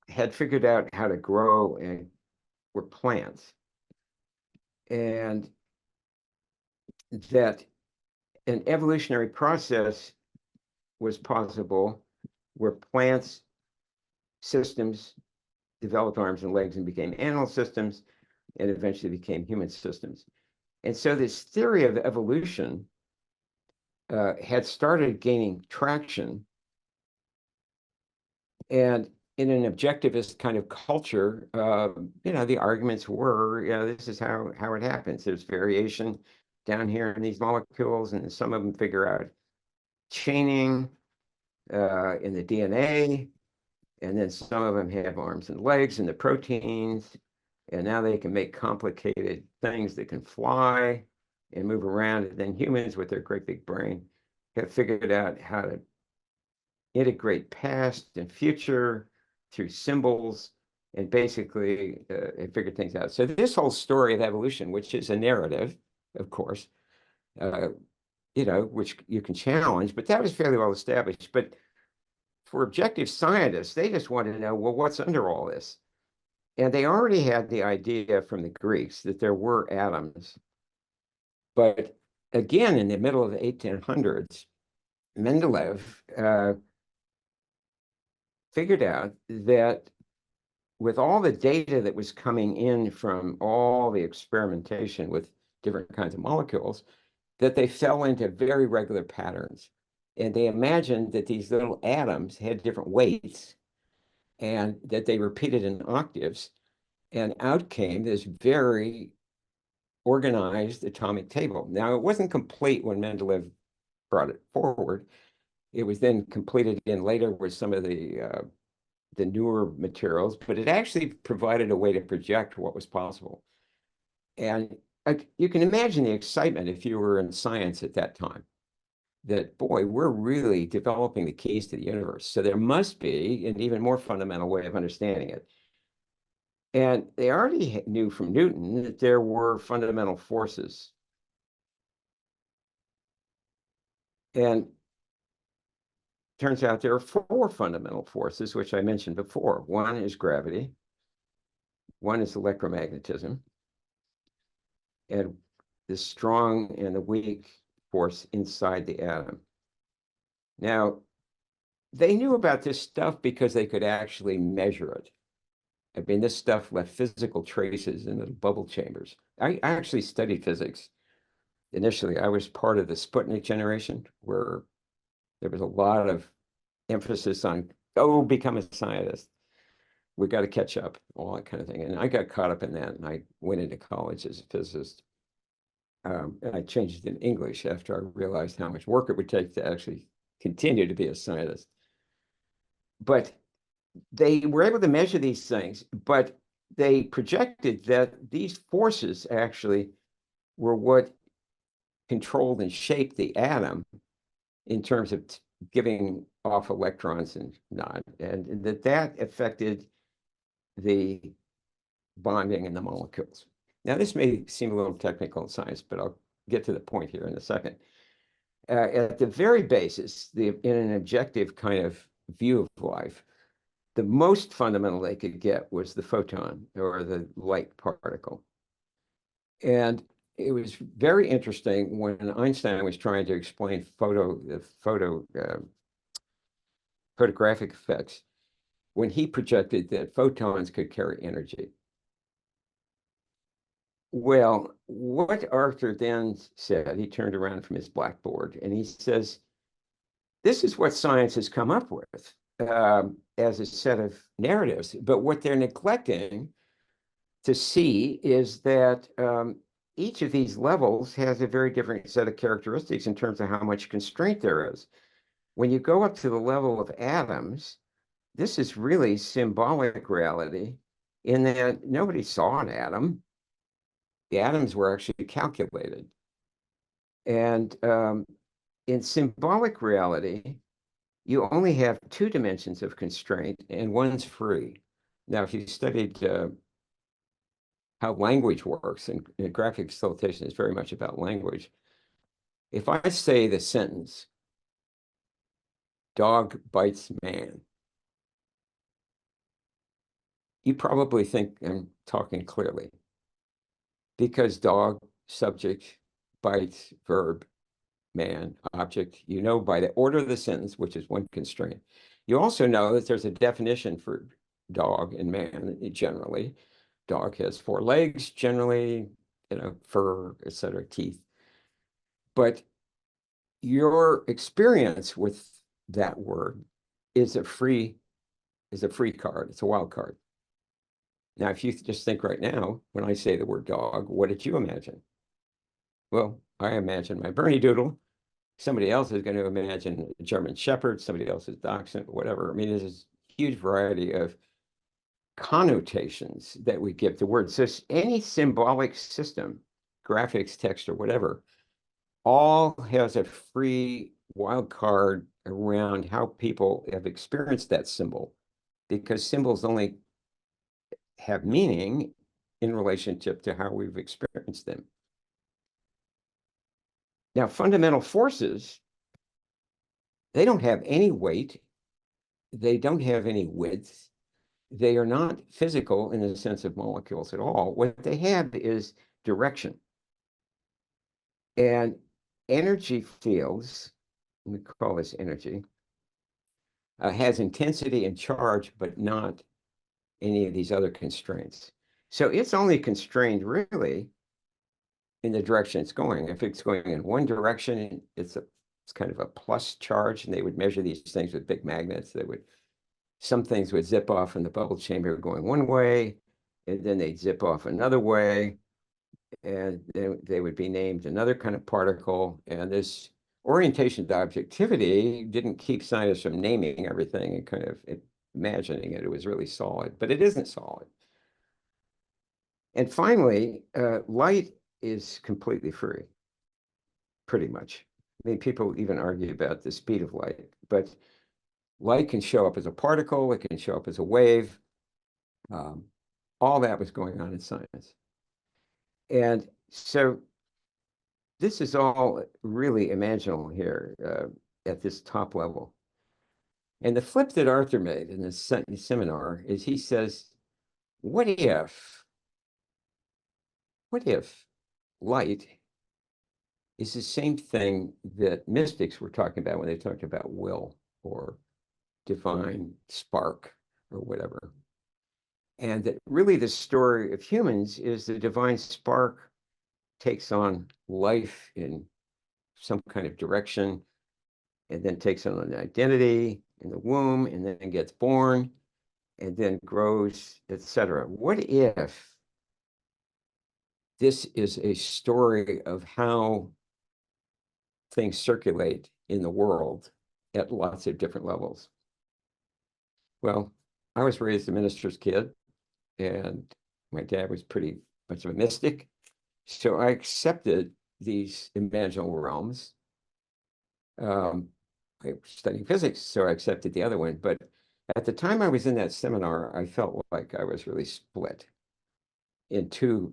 had figured out how to grow and were plants, and that an evolutionary process was possible where plants systems developed arms and legs and became animal systems and eventually became human systems. And so this theory of evolution had started gaining traction. And in an objectivist kind of culture, the arguments were, this is how it happens. There's variation down here in these molecules, and some of them figure out chaining in the DNA, and then some of them have arms and legs in the proteins, and now they can make complicated things that can fly and move around. And then humans, with their great big brain, have figured out how to integrate past and future through symbols, and basically figured things out. So this whole story of evolution, which is a narrative, of course, which you can challenge, but that was fairly well established. But for objective scientists, they just want to know, well, what's under all this? And they already had the idea from the Greeks that there were atoms. But again, in the middle of the 1800s, Mendeleev figured out that with all the data that was coming in from all the experimentation with different kinds of molecules, that they fell into very regular patterns. And they imagined that these little atoms had different weights and that they repeated in octaves. And out came this very organized atomic table. Now, it wasn't complete when Mendeleev brought it forward. It was then completed in later with some of the newer materials, but it actually provided a way to project what was possible. And you can imagine the excitement if you were in science at that time, that, boy, we're really developing the keys to the universe. So there must be an even more fundamental way of understanding it. And they already knew from Newton that there were fundamental forces. And turns out there are 4 fundamental forces, which I mentioned before. One is gravity, one is electromagnetism, and the strong and the weak force inside the atom. Now, they knew about this stuff because they could actually measure it. I mean, this stuff left physical traces in the bubble chambers. I actually studied physics. Initially, I was part of the Sputnik generation, where there was a lot of emphasis on, become a scientist. We got to catch up, all that kind of thing. And I got caught up in that, and I went into college as a physicist. And I changed it in English after I realized how much work it would take to actually continue to be a scientist. But they were able to measure these things, but they projected that these forces actually were what controlled and shaped the atom in terms of giving off electrons and not, and that affected the bonding in the molecules. Now, this may seem a little technical in science, but I'll get to the point here in a second. At the very basis, in an objective kind of view of life, the most fundamental they could get was the photon or the light particle. And it was very interesting when Einstein was trying to explain photographic effects, when he projected that photons could carry energy. Well, what Arthur then said, he turned around from his blackboard and he says, this is what science has come up with as a set of narratives. But what they're neglecting to see is that each of these levels has a very different set of characteristics in terms of how much constraint there is. When you go up to the level of atoms, this is really symbolic reality in that nobody saw an atom. The atoms were actually calculated. And in symbolic reality, you only have two dimensions of constraint and one's free. Now, if you studied how language works, and graphic facilitation is very much about language. If I say the sentence, dog bites man, you probably think I'm talking clearly, because dog, subject, bites, verb, man, object, you know by the order of the sentence, which is one constraint. You also know that there's a definition for dog and man generally. Dog has 4 legs, generally, fur, etc., teeth. But your experience with that word is a free card. It's a wild card. Now, if you just think right now, when I say the word dog, what did you imagine? Well, I imagine my Bernie Doodle. Somebody else is going to imagine a German Shepherd. Somebody else's Dachshund, whatever. I mean, there's this huge variety of connotations that we give to words. So any symbolic system, graphics, text, or whatever, all has a free wild card around how people have experienced that symbol, because symbols only have meaning in relationship to how we've experienced them. Now, fundamental forces, they don't have any weight. They don't have any width. They are not physical in the sense of molecules at all. What they have is direction. And energy fields, we call this energy, has intensity and charge, but not any of these other constraints. So it's only constrained really in the direction it's going. If it's going in one direction, it's kind of a plus charge, and they would measure these things with big magnets. Some things would zip off in the bubble chamber going one way, and then they'd zip off another way, and then they would be named another kind of particle. And this orientation to objectivity didn't keep scientists from naming everything and kind of imagining it. It was really solid, but it isn't solid. And finally, light is completely free, pretty much. I mean, people even argue about the speed of light, but light can show up as a particle, it can show up as a wave. All that was going on in science. And so this is all really imaginal here at this top level. And the flip that Arthur made in this seminar is he says, what if light is the same thing that mystics were talking about when they talked about will or divine spark or whatever? And that really the story of humans is the divine spark takes on life in some kind of direction, and then takes on an identity in the womb, and then gets born, and then grows, etc. What if this is a story of how things circulate in the world at lots of different levels? Well, I was raised a minister's kid, and my dad was pretty much of a mystic. So I accepted these imaginal realms. I was studying physics, so I accepted the other one. But at the time I was in that seminar, I felt like I was really split. in two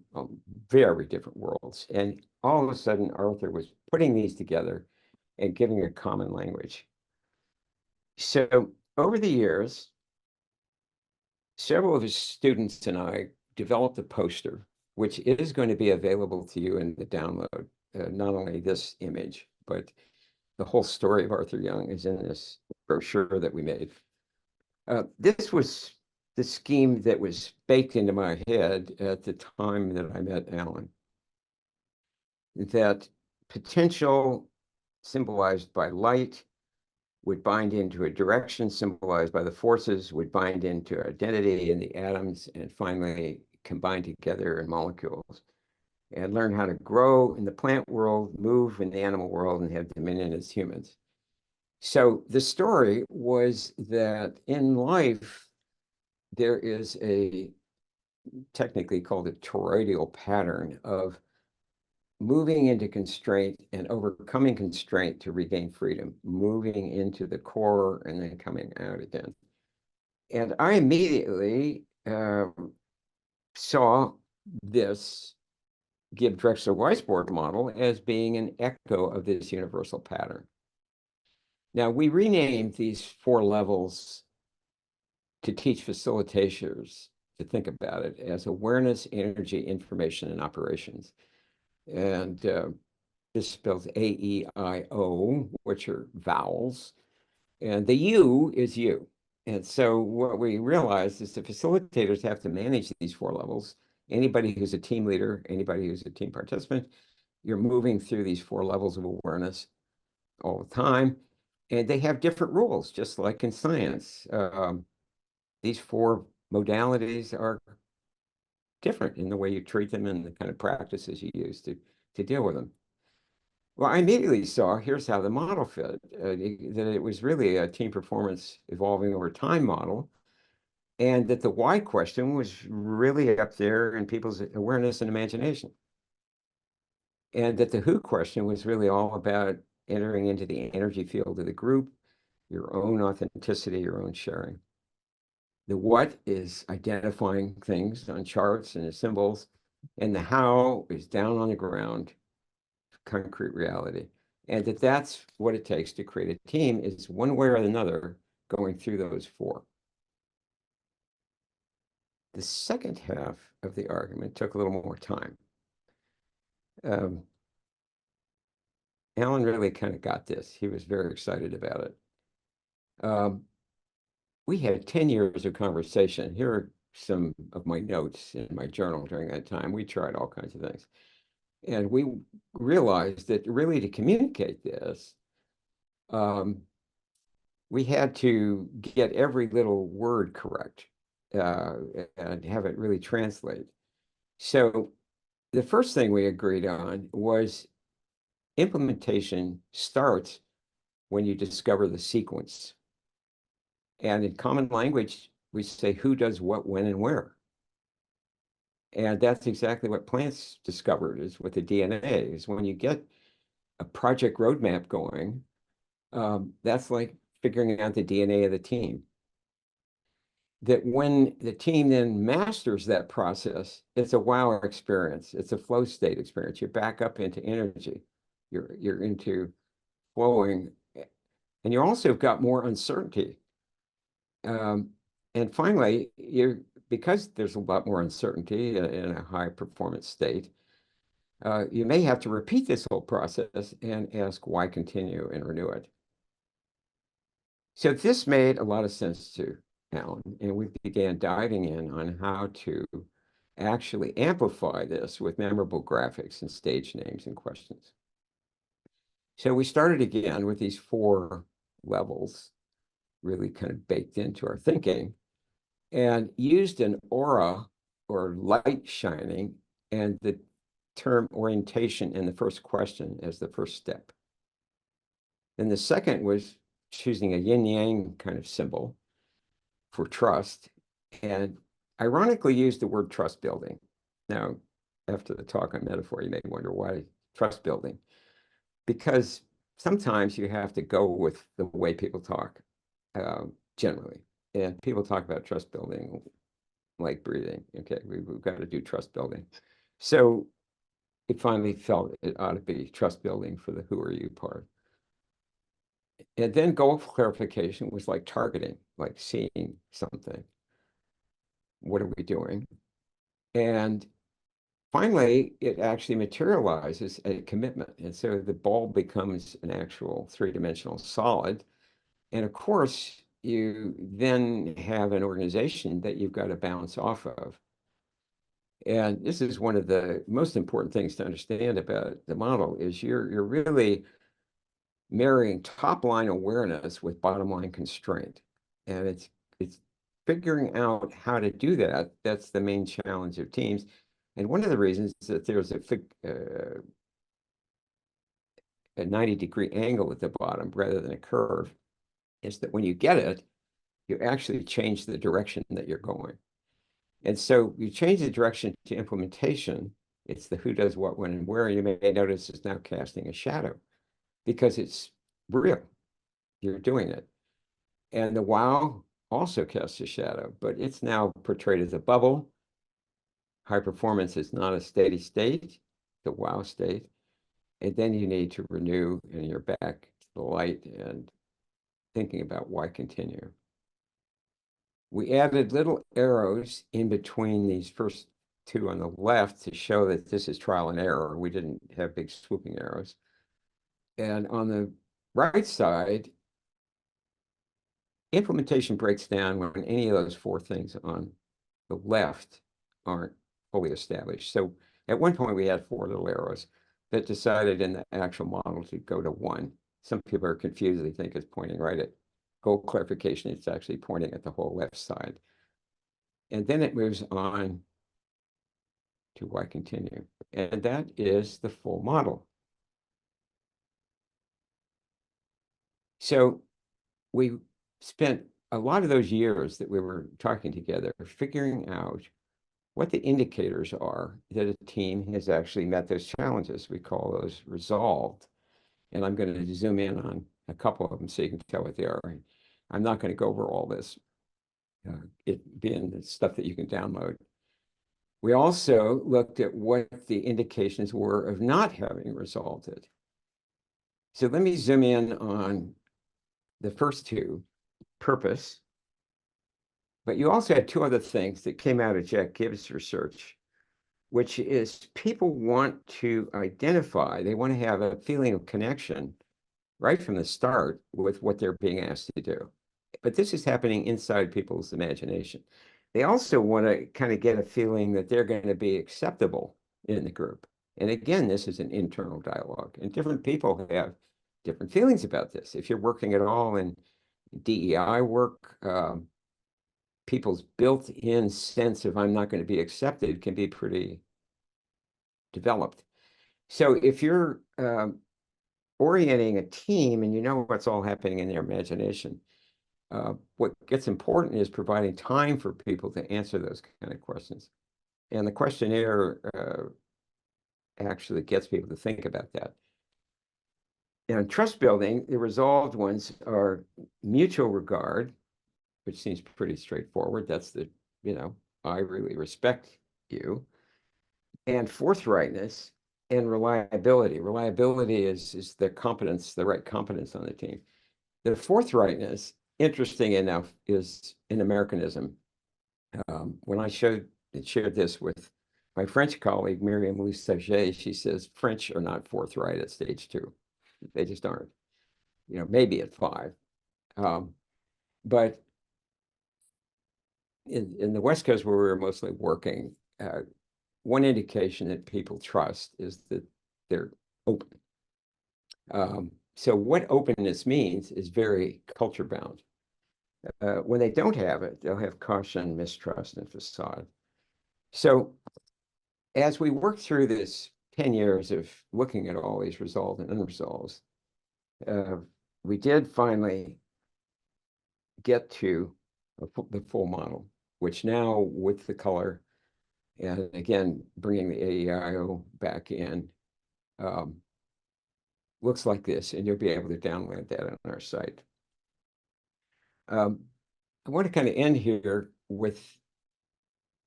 very different worlds. And all of a sudden, Arthur was putting these together and giving a common language. So over the years, several of his students and I developed a poster, which is going to be available to you in the download. Not only this image, but the whole story of Arthur Young is in this brochure that we made. This was the scheme that was baked into my head at the time that I met Alan. That potential symbolized by light would bind into a direction symbolized by the forces, would bind into identity in the atoms, and finally combine together in molecules, and learn how to grow in the plant world, move in the animal world, and have dominion as humans. So the story was that in life, there is a technically called a toroidal pattern of moving into constraint and overcoming constraint to regain freedom, moving into the core and then coming out again. And I immediately saw this Gibb Drexler Weisbord model as being an echo of this universal pattern. Now, we renamed these 4 levels to teach facilitators to think about it as awareness, energy, information, and operations. And this spells AEIO, which are vowels. And the U is you. And so what we realized is the facilitators have to manage these 4 levels. Anybody who's a team leader, anybody who's a team participant, you're moving through these 4 levels of awareness all the time. And they have different rules, just like in science. These 4 modalities are different in the way you treat them and the kind of practices you use to deal with them. Well, I immediately saw, here's how the model fit, that it was really a team performance evolving over time model, and that the why question was really up there in people's awareness and imagination. And that the who question was really all about entering into the energy field of the group, your own authenticity, your own sharing. The what is identifying things on charts and symbols, and the how is down on the ground, concrete reality. And that's what it takes to create a team, is one way or another going through those 4. The second half of the argument took a little more time. Alan really kind of got this. He was very excited about it. We had 10 years of conversation. Here are some of my notes in my journal during that time. We tried all kinds of things. And we realized that really to communicate this, we had to get every little word correct and have it really translate. So the first thing we agreed on was implementation starts when you discover the sequence. And in common language, we say who does what, when, and where. And that's exactly what plants discovered, is with the DNA, is when you get a project roadmap going, that's like figuring out the DNA of the team. That when the team then masters that process, it's a wow experience. It's a flow state experience. You're back up into energy. You're into flowing, and you also got more uncertainty. And finally, because there's a lot more uncertainty in a high performance state, you may have to repeat this whole process and ask why continue and renew it. So this made a lot of sense to Alan, and we began diving in on how to actually amplify this with memorable graphics and stage names and questions. So we started again with these 4 levels, really kind of baked into our thinking, and used an aura or light shining and the term orientation in the first question as the first step. Then the second was choosing a yin-yang kind of symbol for trust, and ironically used the word trust building. Now, after the talk on metaphor, you may wonder why trust building, because sometimes you have to go with the way people talk, generally. And people talk about trust building like breathing. Okay, we've got to do trust building. So it finally felt it ought to be trust building for the who are you part. And then goal clarification was like targeting, like seeing something. What are we doing? And finally, it actually materializes a commitment. And so the ball becomes an actual three-dimensional solid. And of course, you then have an organization that you've got to bounce off of. And this is one of the most important things to understand about the model is you're really marrying top line awareness with bottom line constraint. And it's figuring out how to do that. That's the main challenge of teams. And one of the reasons that there's a 90-degree angle at the bottom rather than a curve is that when you get it, you actually change the direction that you're going. And so you change the direction to implementation. It's the who does what, when, and where. You may notice it's now casting a shadow because it's real. You're doing it. And the wow also casts a shadow, but it's now portrayed as a bubble. High performance is not a steady state, the wow state. And then you need to renew and you're back to the light and thinking about why continue. We added little arrows in between these first two on the left to show that this is trial and error. We didn't have big swooping arrows. And on the right side, implementation breaks down when any of those four things on the left aren't fully established. So at one point we had four little arrows that decided in the actual model to go to one. Some people are confused. They think it's pointing right at goal clarification. It's actually pointing at the whole left side. And then it moves on to why continue. And that is the full model. So we spent a lot of those years that we were talking together figuring out what the indicators are that a team has actually met those challenges. We call those resolved. And I'm going to zoom in on a couple of them so you can tell what they are. I'm not going to go over all this, it being the stuff that you can download. We also looked at what the indications were of not having resolved it. So let me zoom in on the first two, purpose. But you also had two other things that came out of Jack Gibb's research, which is people want to identify, they want to have a feeling of connection right from the start with what they're being asked to do. But this is happening inside people's imagination. They also want to kind of get a feeling that they're going to be acceptable in the group. And again, this is an internal dialogue. And different people have different feelings about this. If you're working at all in DEI work, people's built-in sense of I'm not going to be accepted can be pretty developed. So if you're orienting a team and you know what's all happening in their imagination, what gets important is providing time for people to answer those kind of questions. And the questionnaire actually gets people to think about that. And trust building, the resolved ones are mutual regard, which seems pretty straightforward. That's the, I really respect you. And forthrightness and reliability. Reliability is the competence, the right competence on the team. The forthrightness, interesting enough, is an Americanism. When I shared this with my French colleague, Myriam-Louise Saget, she says French are not forthright at stage 2. They just aren't. Maybe at 5. But in the West Coast where we were mostly working, one indication that people trust is that they're open. So what openness means is very culture bound. When they don't have it, they'll have caution, mistrust, and facade. So as we work through this 10 years of looking at all these resolved and unresolved, we did finally get to the full model, which now with the color, and again, bringing the AEIO back in, looks like this, and you'll be able to download that on our site. I want to kind of end here with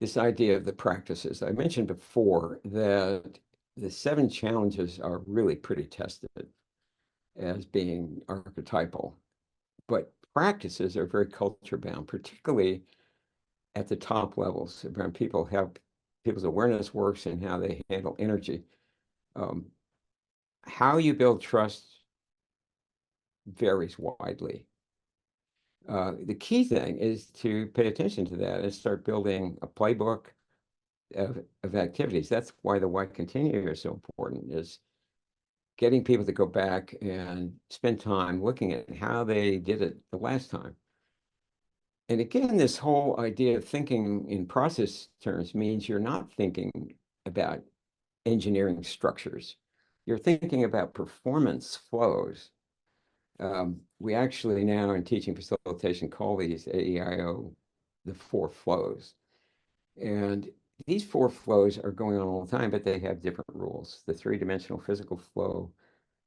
this idea of the practices. I mentioned before that the 7 challenges are really pretty tested as being archetypal, but practices are very culture bound, particularly at the top levels, around how people's awareness works and how they handle energy. How you build trust varies widely. The key thing is to pay attention to that and start building a playbook of activities. That's why the why continue is so important, is getting people to go back and spend time looking at how they did it the last time. And again, this whole idea of thinking in process terms means you're not thinking about engineering structures. You're thinking about performance flows. We actually now in teaching facilitation call these AEIO the 4 flows. And these 4 flows are going on all the time, but they have different rules. The 3-dimensional physical flow,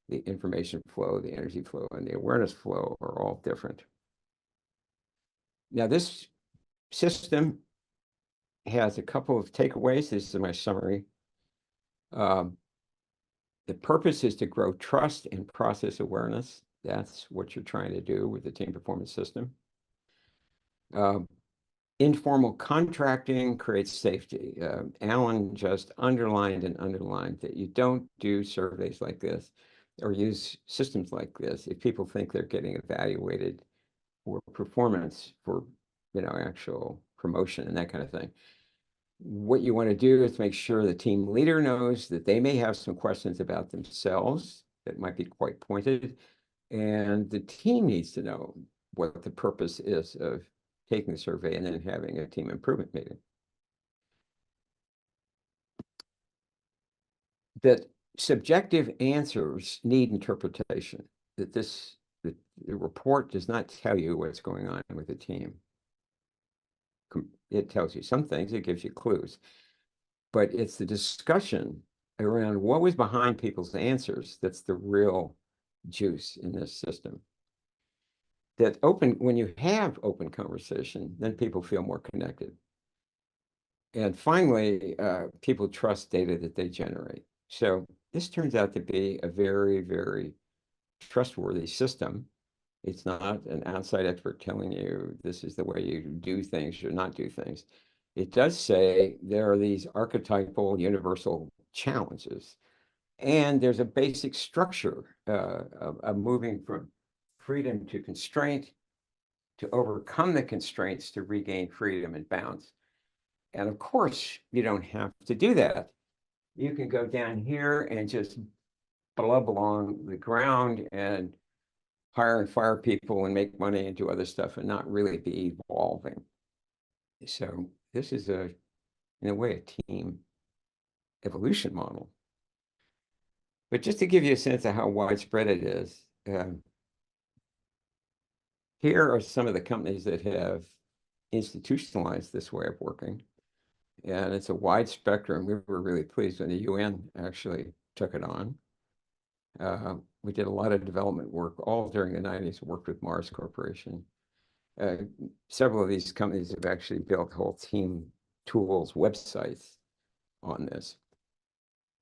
the information flow, the energy flow, and the awareness flow are all different. Now, this system has a couple of takeaways. This is my summary. The purpose is to grow trust and process awareness. That's what you're trying to do with the team performance system. Informal contracting creates safety. Alan just underlined that you don't do surveys like this or use systems like this if people think they're getting evaluated for performance, for actual promotion and that kind of thing. What you want to do is make sure the team leader knows that they may have some questions about themselves that might be quite pointed, and the team needs to know what the purpose is of taking the survey and then having a team improvement meeting. That subjective answers need interpretation, that the report does not tell you what's going on with the team. It tells you some things, it gives you clues, but it's the discussion around what was behind people's answers that's the real juice in this system. That when you have open conversation, then people feel more connected. And finally, people trust data that they generate. So this turns out to be a very, very trustworthy system. It's not an outside expert telling you this is the way you do things or not do things. It does say there are these archetypal universal challenges, and there's a basic structure of moving from freedom to constraint, to overcome the constraints to regain freedom and bounds. And of course, you don't have to do that. You can go down here and just blub along the ground and hire and fire people and make money and do other stuff and not really be evolving. So this is in a way, a team evolution model. But just to give you a sense of how widespread it is, here are some of the companies that have institutionalized this way of working. And it's a wide spectrum. We were really pleased when the UN actually took it on. We did a lot of development work all during the 90s, worked with Mars Corporation. Several of these companies have actually built whole team tools, websites on this.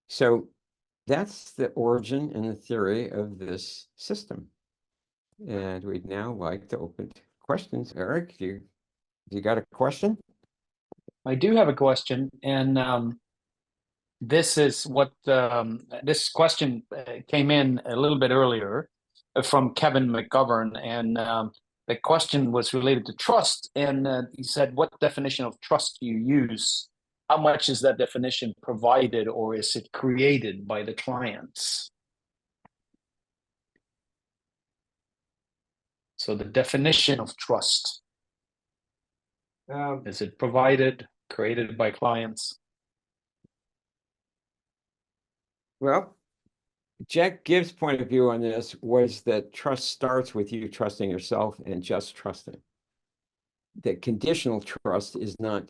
So that's the origin and the theory of this system. And we'd now like to open to questions. Eric, you got a question? I do have a question, and this is what this question came in a little bit earlier from Kevin McGovern, and the question was related to trust, and he said, what definition of trust do you use? How much is that definition provided, or is it created by the clients? So the definition of trust, is it provided, created by clients? Well, Jack Gibb's point of view on this was that trust starts with you trusting yourself and just trusting. That conditional trust is not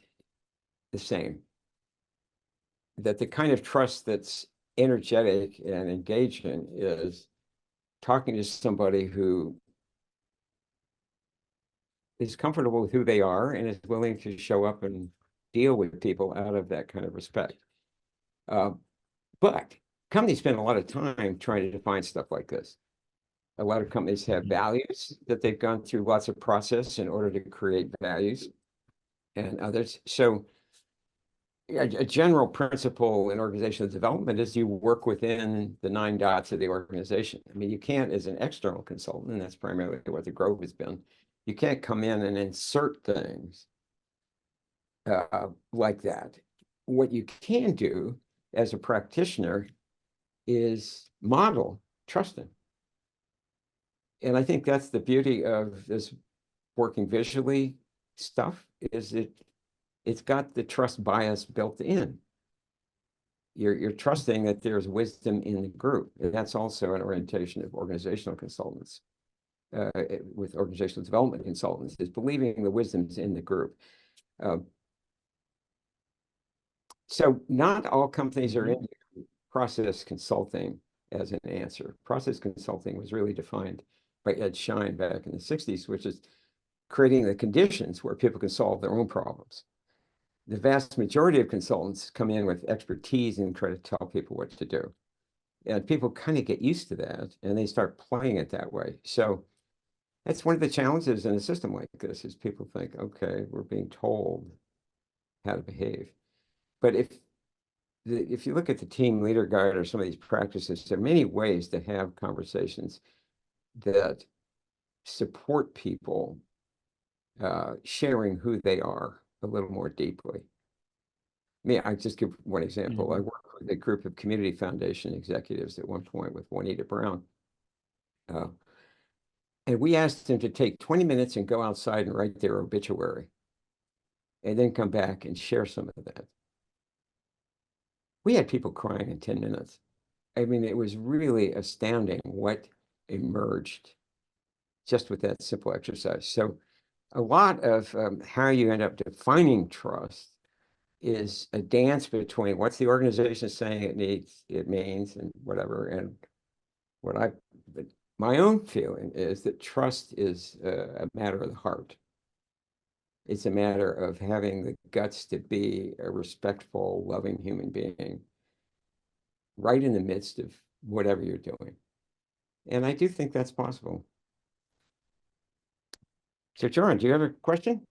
the same. That the kind of trust that's energetic and engaging is talking to somebody who is comfortable with who they are and is willing to show up and deal with people out of that kind of respect. But companies spend a lot of time trying to define stuff like this. A lot of companies have values that they've gone through lots of process in order to create values and others. So a general principle in organizational development is you work within the 9 dots of the organization. I mean, you can't, as an external consultant, and that's primarily what the Grove has been, you can't come in and insert things like that. What you can do as a practitioner is model trusting. And I think that's the beauty of this working visually stuff, is it's got the trust bias built in. You're trusting that there's wisdom in the group. And that's also an orientation of organizational consultants, with organizational development consultants, is believing the wisdom's in the group. So not all companies are in process consulting as an answer. Process consulting was really defined by Ed Schein back in the 60s, which is creating the conditions where people can solve their own problems. The vast majority of consultants come in with expertise and try to tell people what to do. And people kind of get used to that and they start playing it that way. So that's one of the challenges in a system like this, is people think, okay, we're being told how to behave. But if you look at the team leader guide or some of these practices, there are many ways to have conversations that support people sharing who they are a little more deeply. I just give one example. I worked with a group of community foundation executives at one point with Juanita Brown. And we asked them to take 20 minutes and go outside and write their obituary, and then come back and share some of that. We had people crying in 10 minutes. I mean, it was really astounding what emerged just with that simple exercise. So a lot of how you end up defining trust is a dance between what's the organization saying it means, and whatever. And my own feeling is that trust is a matter of the heart. It's a matter of having the guts to be a respectful, loving human being right in the midst of whatever you're doing. And I do think that's possible. So, John, do you have a question?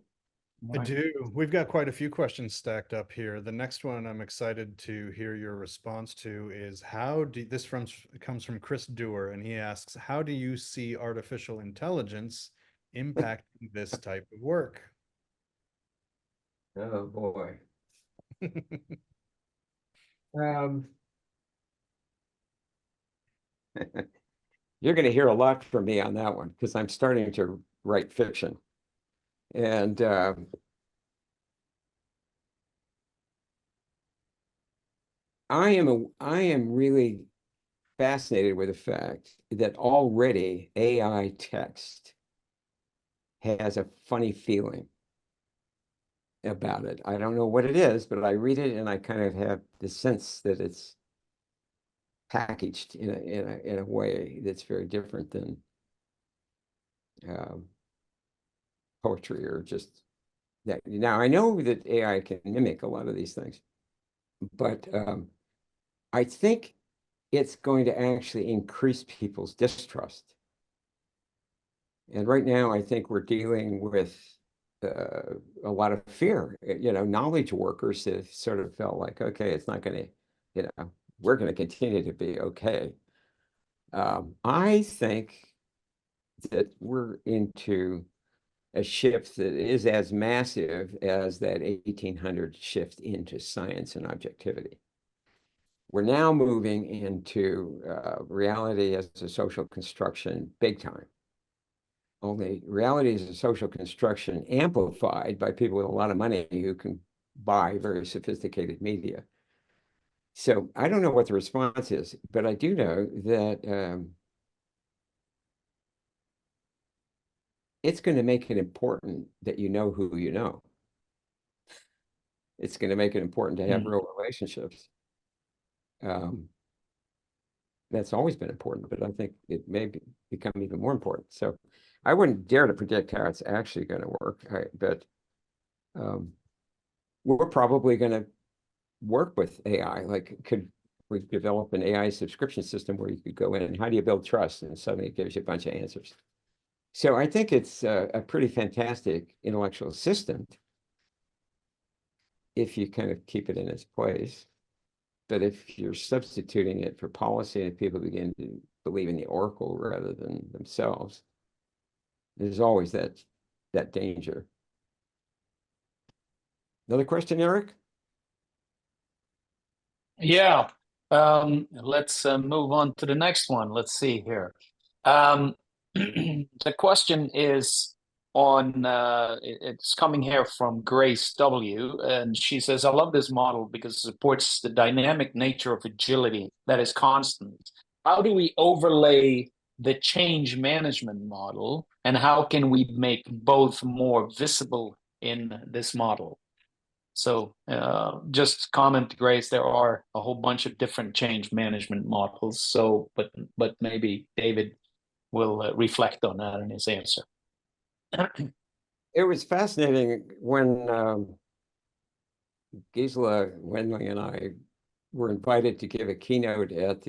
I do. We've got quite a few questions stacked up here. The next one I'm excited to hear your response to is comes from Chris Dewar, and he asks, how do you see artificial intelligence impacting this type of work? Oh boy. You're going to hear a lot from me on that one, because I'm starting to write fiction. And I am really fascinated with the fact that already AI text has a funny feeling about it. I don't know what it is, but I read it and I kind of have the sense that it's packaged in a way that's very different than poetry or just that. Now, I know that AI can mimic a lot of these things, but I think it's going to actually increase people's distrust. And right now, I think we're dealing with a lot of fear. Knowledge workers have sort of felt like, okay, it's not going to, we're going to continue to be okay. I think that we're into a shift that is as massive as that 1800 shift into science and objectivity. We're now moving into reality as a social construction big time. Only reality is a social construction amplified by people with a lot of money who can buy very sophisticated media. So I don't know what the response is, but I do know that it's going to make it important that you know who you know. It's going to make it important to have real relationships. That's always been important, but I think it may become even more important. So I wouldn't dare to predict how it's actually going to work, but we're probably going to work with AI. Like, could we develop an AI subscription system where you could go in and how do you build trust? And suddenly it gives you a bunch of answers. So I think it's a pretty fantastic intellectual assistant if you kind of keep it in its place. But if you're substituting it for policy and people begin to believe in the oracle rather than themselves, there's always that danger. Another question, Eric? Yeah. Let's move on to the next one. Let's see here. The question is on, it's coming here from Grace W. And she says, I love this model because it supports the dynamic nature of agility that is constant. How do we overlay the change management model, and how can we make both more visible in this model? So just comment, Grace, there are a whole bunch of different change management models. So, but maybe David will reflect on that in his answer. It was fascinating when Gisela Wendling and I were invited to give a keynote at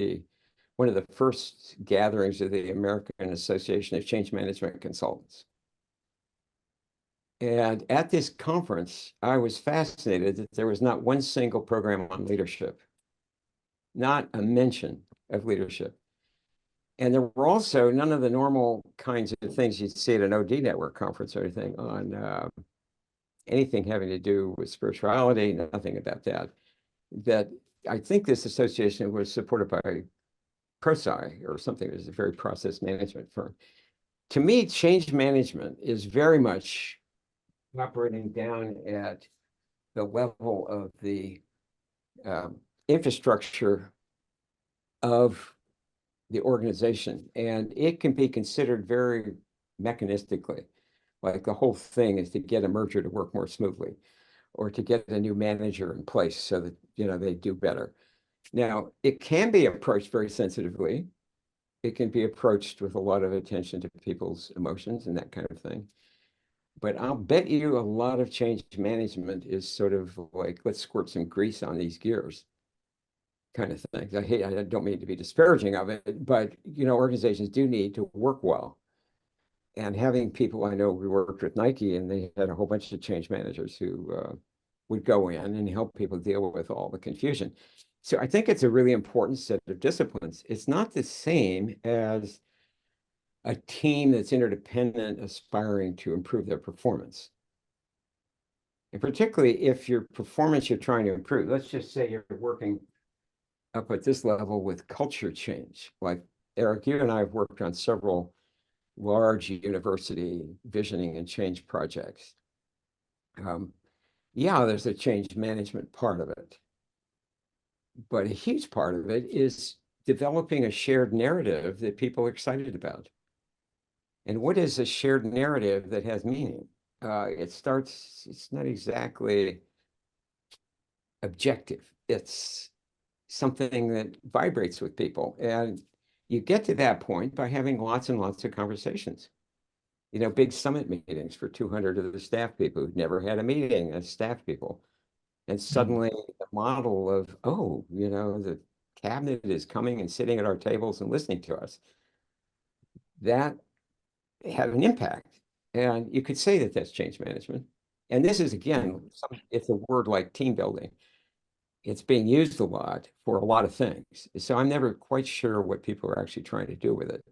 one of the first gatherings of the American Association of Change Management Consultants. And at this conference, I was fascinated that there was not one single program on leadership, not a mention of leadership. And there were also none of the normal kinds of things you'd see at an OD network conference or anything on anything having to do with spirituality, nothing about that. That I think this association was supported by ProSci or something. It was a very process management firm. To me, change management is very much operating down at the level of the infrastructure of the organization. And it can be considered very mechanistically, like the whole thing is to get a merger to work more smoothly or to get a new manager in place so that, they do better. Now, it can be approached very sensitively. It can be approached with a lot of attention to people's emotions and that kind of thing. But I'll bet you a lot of change management is sort of like, let's squirt some grease on these gears kind of thing. I don't mean to be disparaging of it, but, organizations do need to work well. And having people, I know we worked with Nike and they had a whole bunch of change managers who would go in and help people deal with all the confusion. So I think it's a really important set of disciplines. It's not the same as a team that's interdependent, aspiring to improve their performance. And particularly if your performance you're trying to improve, let's just say you're working up at this level with culture change. Like Eric, you and I have worked on several large university visioning and change projects. Yeah, there's a change management part of it. But a huge part of it is developing a shared narrative that people are excited about. And what is a shared narrative that has meaning? It's not exactly objective. It's something that vibrates with people. And you get to that point by having lots and lots of conversations. Big summit meetings for 200 of the staff people who'd never had a meeting as staff people. And suddenly the model of, the cabinet is coming and sitting at our tables and listening to us. That had an impact. And you could say that that's change management. And this is, again, it's a word like team building. It's being used a lot for a lot of things. So I'm never quite sure what people are actually trying to do with it.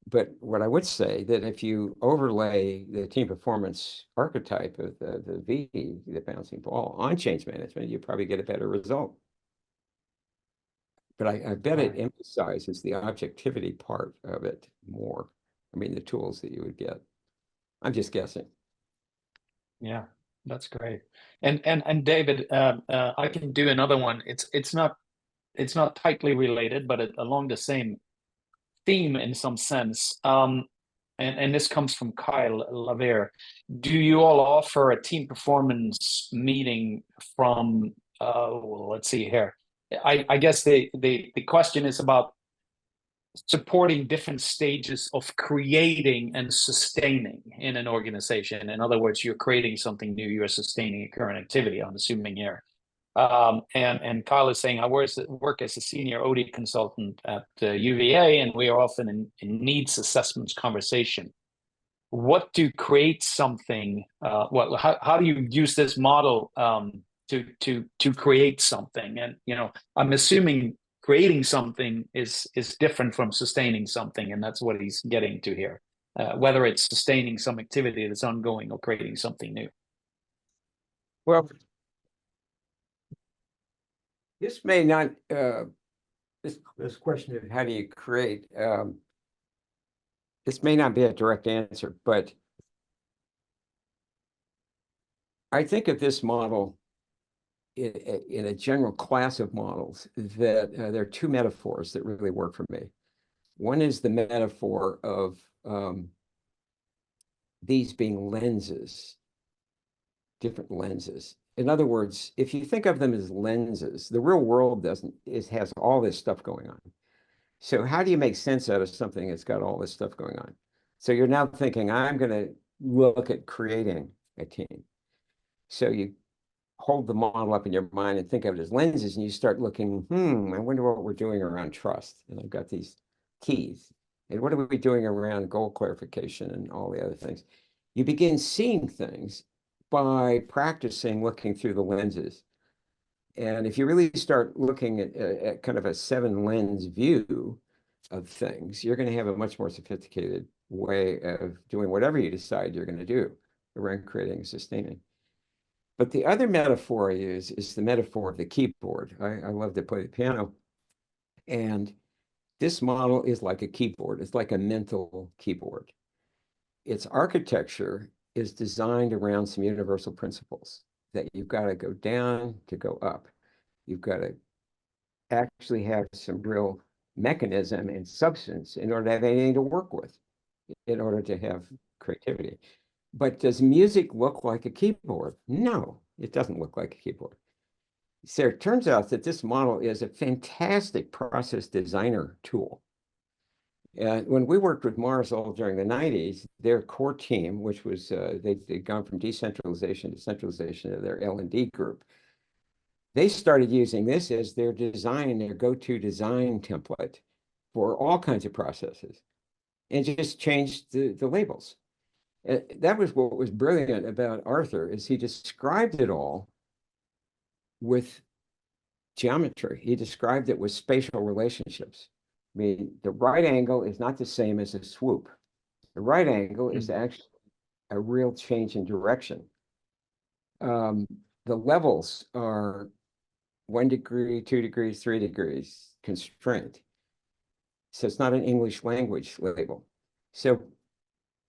But what I would say that if you overlay the team performance archetype of the V, the bouncing ball, on change management, you probably get a better result. But I bet it emphasizes the objectivity part of it more. I mean, the tools that you would get. I'm just guessing. Yeah, that's great. And David, I can do another one. It's not tightly related, but along the same theme in some sense. And this comes from Kyle Laver. Do you all offer a team performance meeting from? Well, let's see here. I guess the question is about supporting different stages of creating and sustaining in an organization. In other words, you're creating something new, you're sustaining a current activity, I'm assuming here. And Kyle is saying, I work as a senior OD consultant at UVA, and we are often in needs assessments conversation. What to create something? How do you use this model to create something? And I'm assuming creating something is different from sustaining something, and that's what he's getting to here. Whether it's sustaining some activity that's ongoing or creating something new. Well, this may not, this question of how do you create, this may not be a direct answer, but I think of this model in a general class of models that there are two metaphors that really work for me. One is the metaphor of these being lenses, different lenses. In other words, if you think of them as lenses, the real world has all this stuff going on. So how do you make sense out of something that's got all this stuff going on? So you're now thinking, I'm going to look at creating a team. So you hold the model up in your mind and think of it as lenses, and you start looking, I wonder what we're doing around trust. And I've got these keys. And what are we doing around goal clarification and all the other things? You begin seeing things by practicing looking through the lenses. And if you really start looking at kind of a 7-lens view of things, you're going to have a much more sophisticated way of doing whatever you decide you're going to do around creating and sustaining. But the other metaphor I use is the metaphor of the keyboard. I love to play the piano. And this model is like a keyboard. It's like a mental keyboard. Its architecture is designed around some universal principles that you've got to go down to go up. You've got to actually have some real mechanism and substance in order to have anything to work with, in order to have creativity. But does music look like a keyboard? No, it doesn't look like a keyboard. So it turns out that this model is a fantastic process designer tool. When we worked with Mars all during the 90s, their core team, which was, they'd gone from decentralization to centralization of their L&D group, they started using this as their go-to design template for all kinds of processes, and just changed the labels. That was what was brilliant about Arthur, is he described it all with geometry. He described it with spatial relationships. I mean, the right angle is not the same as a swoop. The right angle is actually a real change in direction. The levels are 1 degree, 2 degrees, 3 degrees constraint. So it's not an English language label. So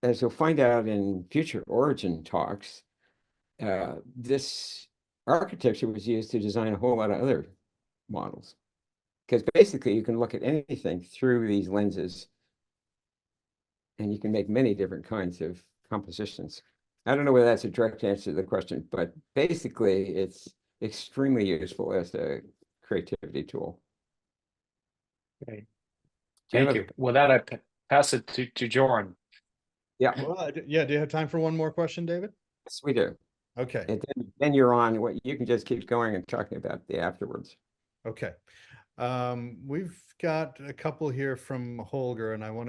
as you'll find out in future origin talks, this architecture was used to design a whole lot of other models. Because basically you can look at anything through these lenses, and you can make many different kinds of compositions. I don't know whether that's a direct answer to the question, but basically it's extremely useful as a creativity tool. Okay. Thank you. With that, I pass it to Jordan. Yeah. Well, yeah. Do you have time for one more question, David? Yes, we do. Okay. And then you're on. You can just keep going and talking about the afterwards. Okay. We've got a couple here from Holger, and I will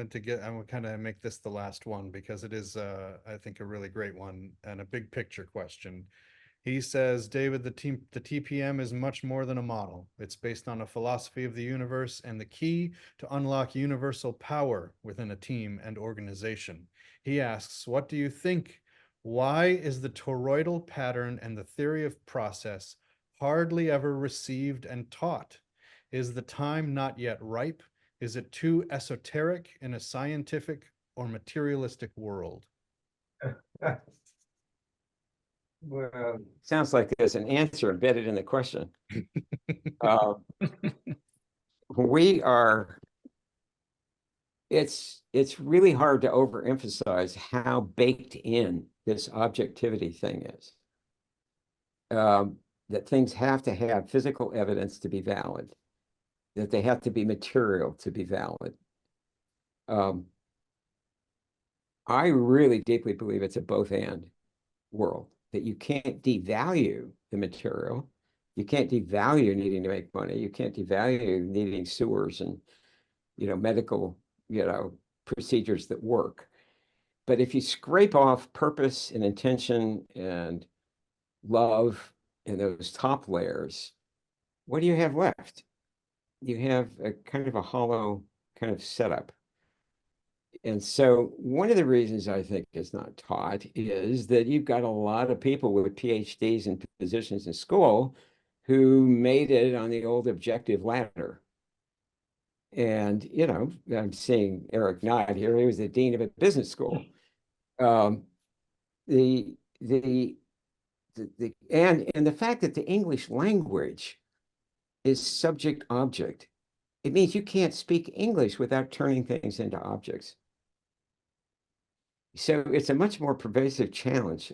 kind of make this the last one because it is, I think, a really great one and a big picture question. He says, David, the TPM is much more than a model. It's based on a philosophy of the universe and the key to unlock universal power within a team and organization. He asks, what do you think? Why is the toroidal pattern and the theory of process hardly ever received and taught? Is the time not yet ripe? Is it too esoteric in a scientific or materialistic world? Well, sounds like there's an answer embedded in the question. It's really hard to overemphasize how baked in this objectivity thing is. That things have to have physical evidence to be valid, that they have to be material to be valid, I really deeply believe it's a both and world, that you can't devalue the material. You can't devalue needing to make money. You can't devalue needing sewers and, medical, procedures that work. But if you scrape off purpose and intention and love and those top layers, what do you have left? You have a kind of a hollow kind of setup. And so one of the reasons I think it's not taught is that you've got a lot of people with PhDs and positions in school who made it on the old objective ladder. And, I'm seeing Eric nod here. He was the dean of a business school. And the fact that the English language is subject object, it means you can't speak English without turning things into objects. So it's a much more pervasive challenge.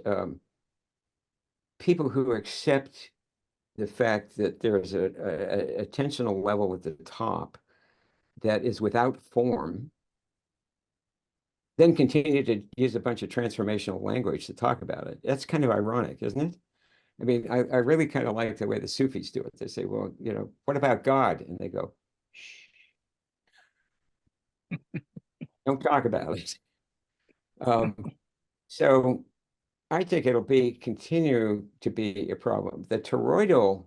People who accept the fact that there's a attentional level at the top that is without form, then continue to use a bunch of transformational language to talk about it. That's kind of ironic, isn't it? I mean, I really kind of like the way the Sufis do it. They say, well, what about God? And they go, shh, don't talk about it. So I think it'll continue to be a problem. The toroidal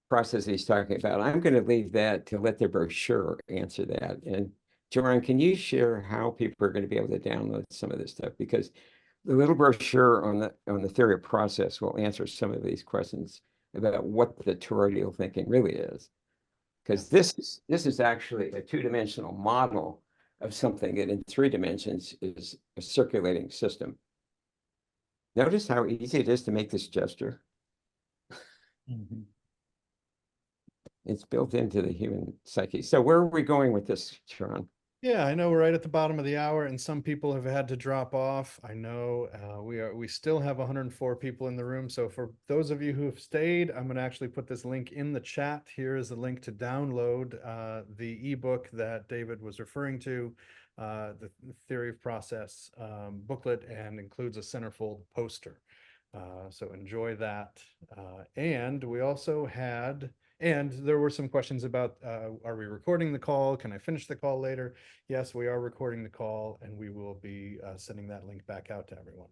process he's talking about, I'm going to leave that to let the brochure answer that. And Joran, can you share how people are going to be able to download some of this stuff? Because the little brochure on the theory of process will answer some of these questions about what the toroidal thinking really is. Because this is actually a two-dimensional model of something that in 3 dimensions is a circulating system. Notice how easy it is to make this gesture. Mm-hmm. It's built into the human psyche. So where are we going with this, Sharon? Yeah, I know we're right at the bottom of the hour and some people have had to drop off. I know we still have 104 people in the room. So for those of you who have stayed, I'm going to actually put this link in the chat. Here is the link to download the ebook that David was referring to, the Theory of Process booklet, and includes a centerfold poster. So enjoy that. And we also had... And there were some questions about, are we recording the call? Can I finish the call later? Yes, we are recording the call, and we will be sending that link back out to everyone.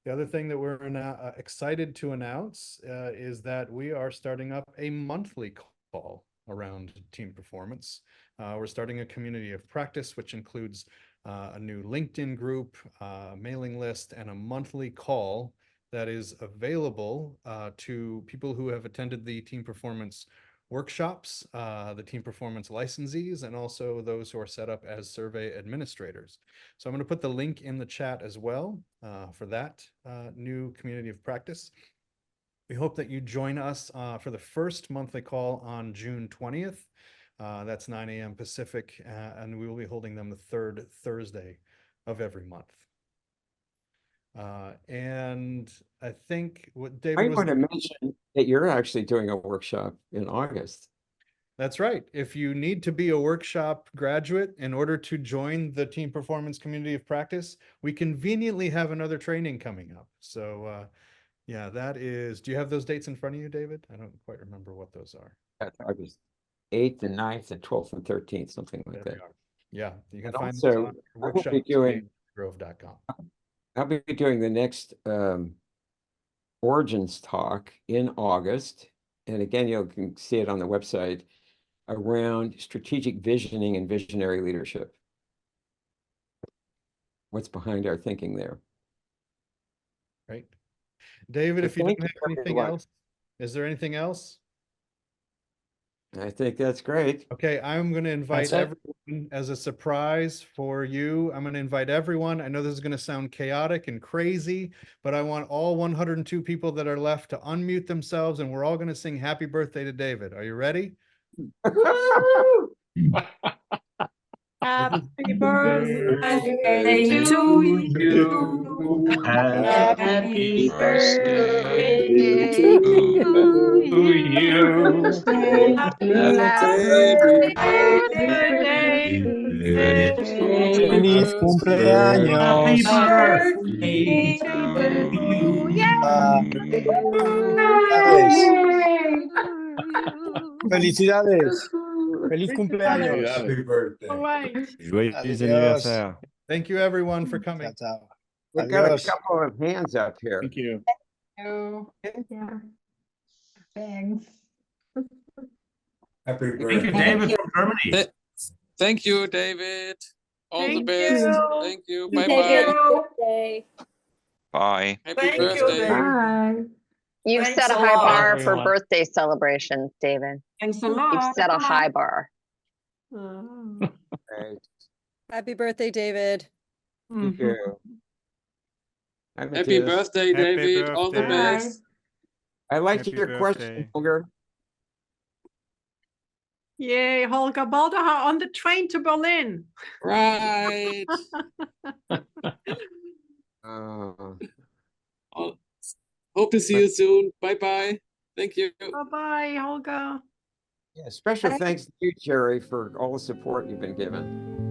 The other thing that we're now excited to announce is that we are starting up a monthly call around team performance. We're starting a community of practice, which includes a new LinkedIn group, mailing list, and a monthly call that is available to people who have attended the team performance workshops, the team performance licensees, and also those who are set up as survey administrators. So I'm going to put the link in the chat as well for that new community of practice. We hope that you join us for the first monthly call on June 20th. That's 9 a.m. Pacific, and we will be holding them the third Thursday of every month. And I think what David was... I want to mention that you're actually doing a workshop in August. That's right. If you need to be a workshop graduate in order to join the team performance community of practice, we conveniently have another training coming up. So yeah, that is... Do you have those dates in front of you, David? I don't quite remember what those are. That's August 8th and 9th and 12th and 13th, something like that. Yeah, you can And find also, those on workshop.grove.com. I'll be doing the next Origins talk in August. And again, you can see it on the website, around strategic visioning and visionary leadership. What's behind our thinking there? Right. David, So if you don't have thank you anything else, is there anything else? I think that's great. Okay, I'm going to invite everyone as a surprise for you. I'm going to invite everyone. I know this is going to sound chaotic and crazy, but I want all 102 people that are left to unmute themselves, and we're all going to sing happy birthday to David. Are you ready? Happy birthday to you. Happy birthday to you. Happy birthday Feliz cumpleaños. Birthday to you. Felicidades. Feliz cumpleaños. All right. Joyeux Adiós. anniversaire. Thank you everyone for coming. Ciao, ciao. We've got a Adios. couple of hands up here. Thank you. Yeah. Thanks. Happy Thank you, birthday. David from Germany. Thank you, David. All the Thank best. you. Thank you. Thank Bye-bye. you. Bye. Happy Thank you, birthday. David. Bye. You've Thanks set a a high lot, bar for everyone. birthday celebrations, David. Thanks a You've lot. set a high bar. Right. Happy birthday, David. Thank you. Hi, Happy Matthias. birthday, Happy David. All the birthday. best. I like Happy your question, birthday. Holger. Yay, Holger Baldacher on the train to Berlin. Right. Hope to see you soon. Bye-bye. Thank you. Bye-bye, Holger. Yeah, special thanks to you, Jerry, for all the support you've been given.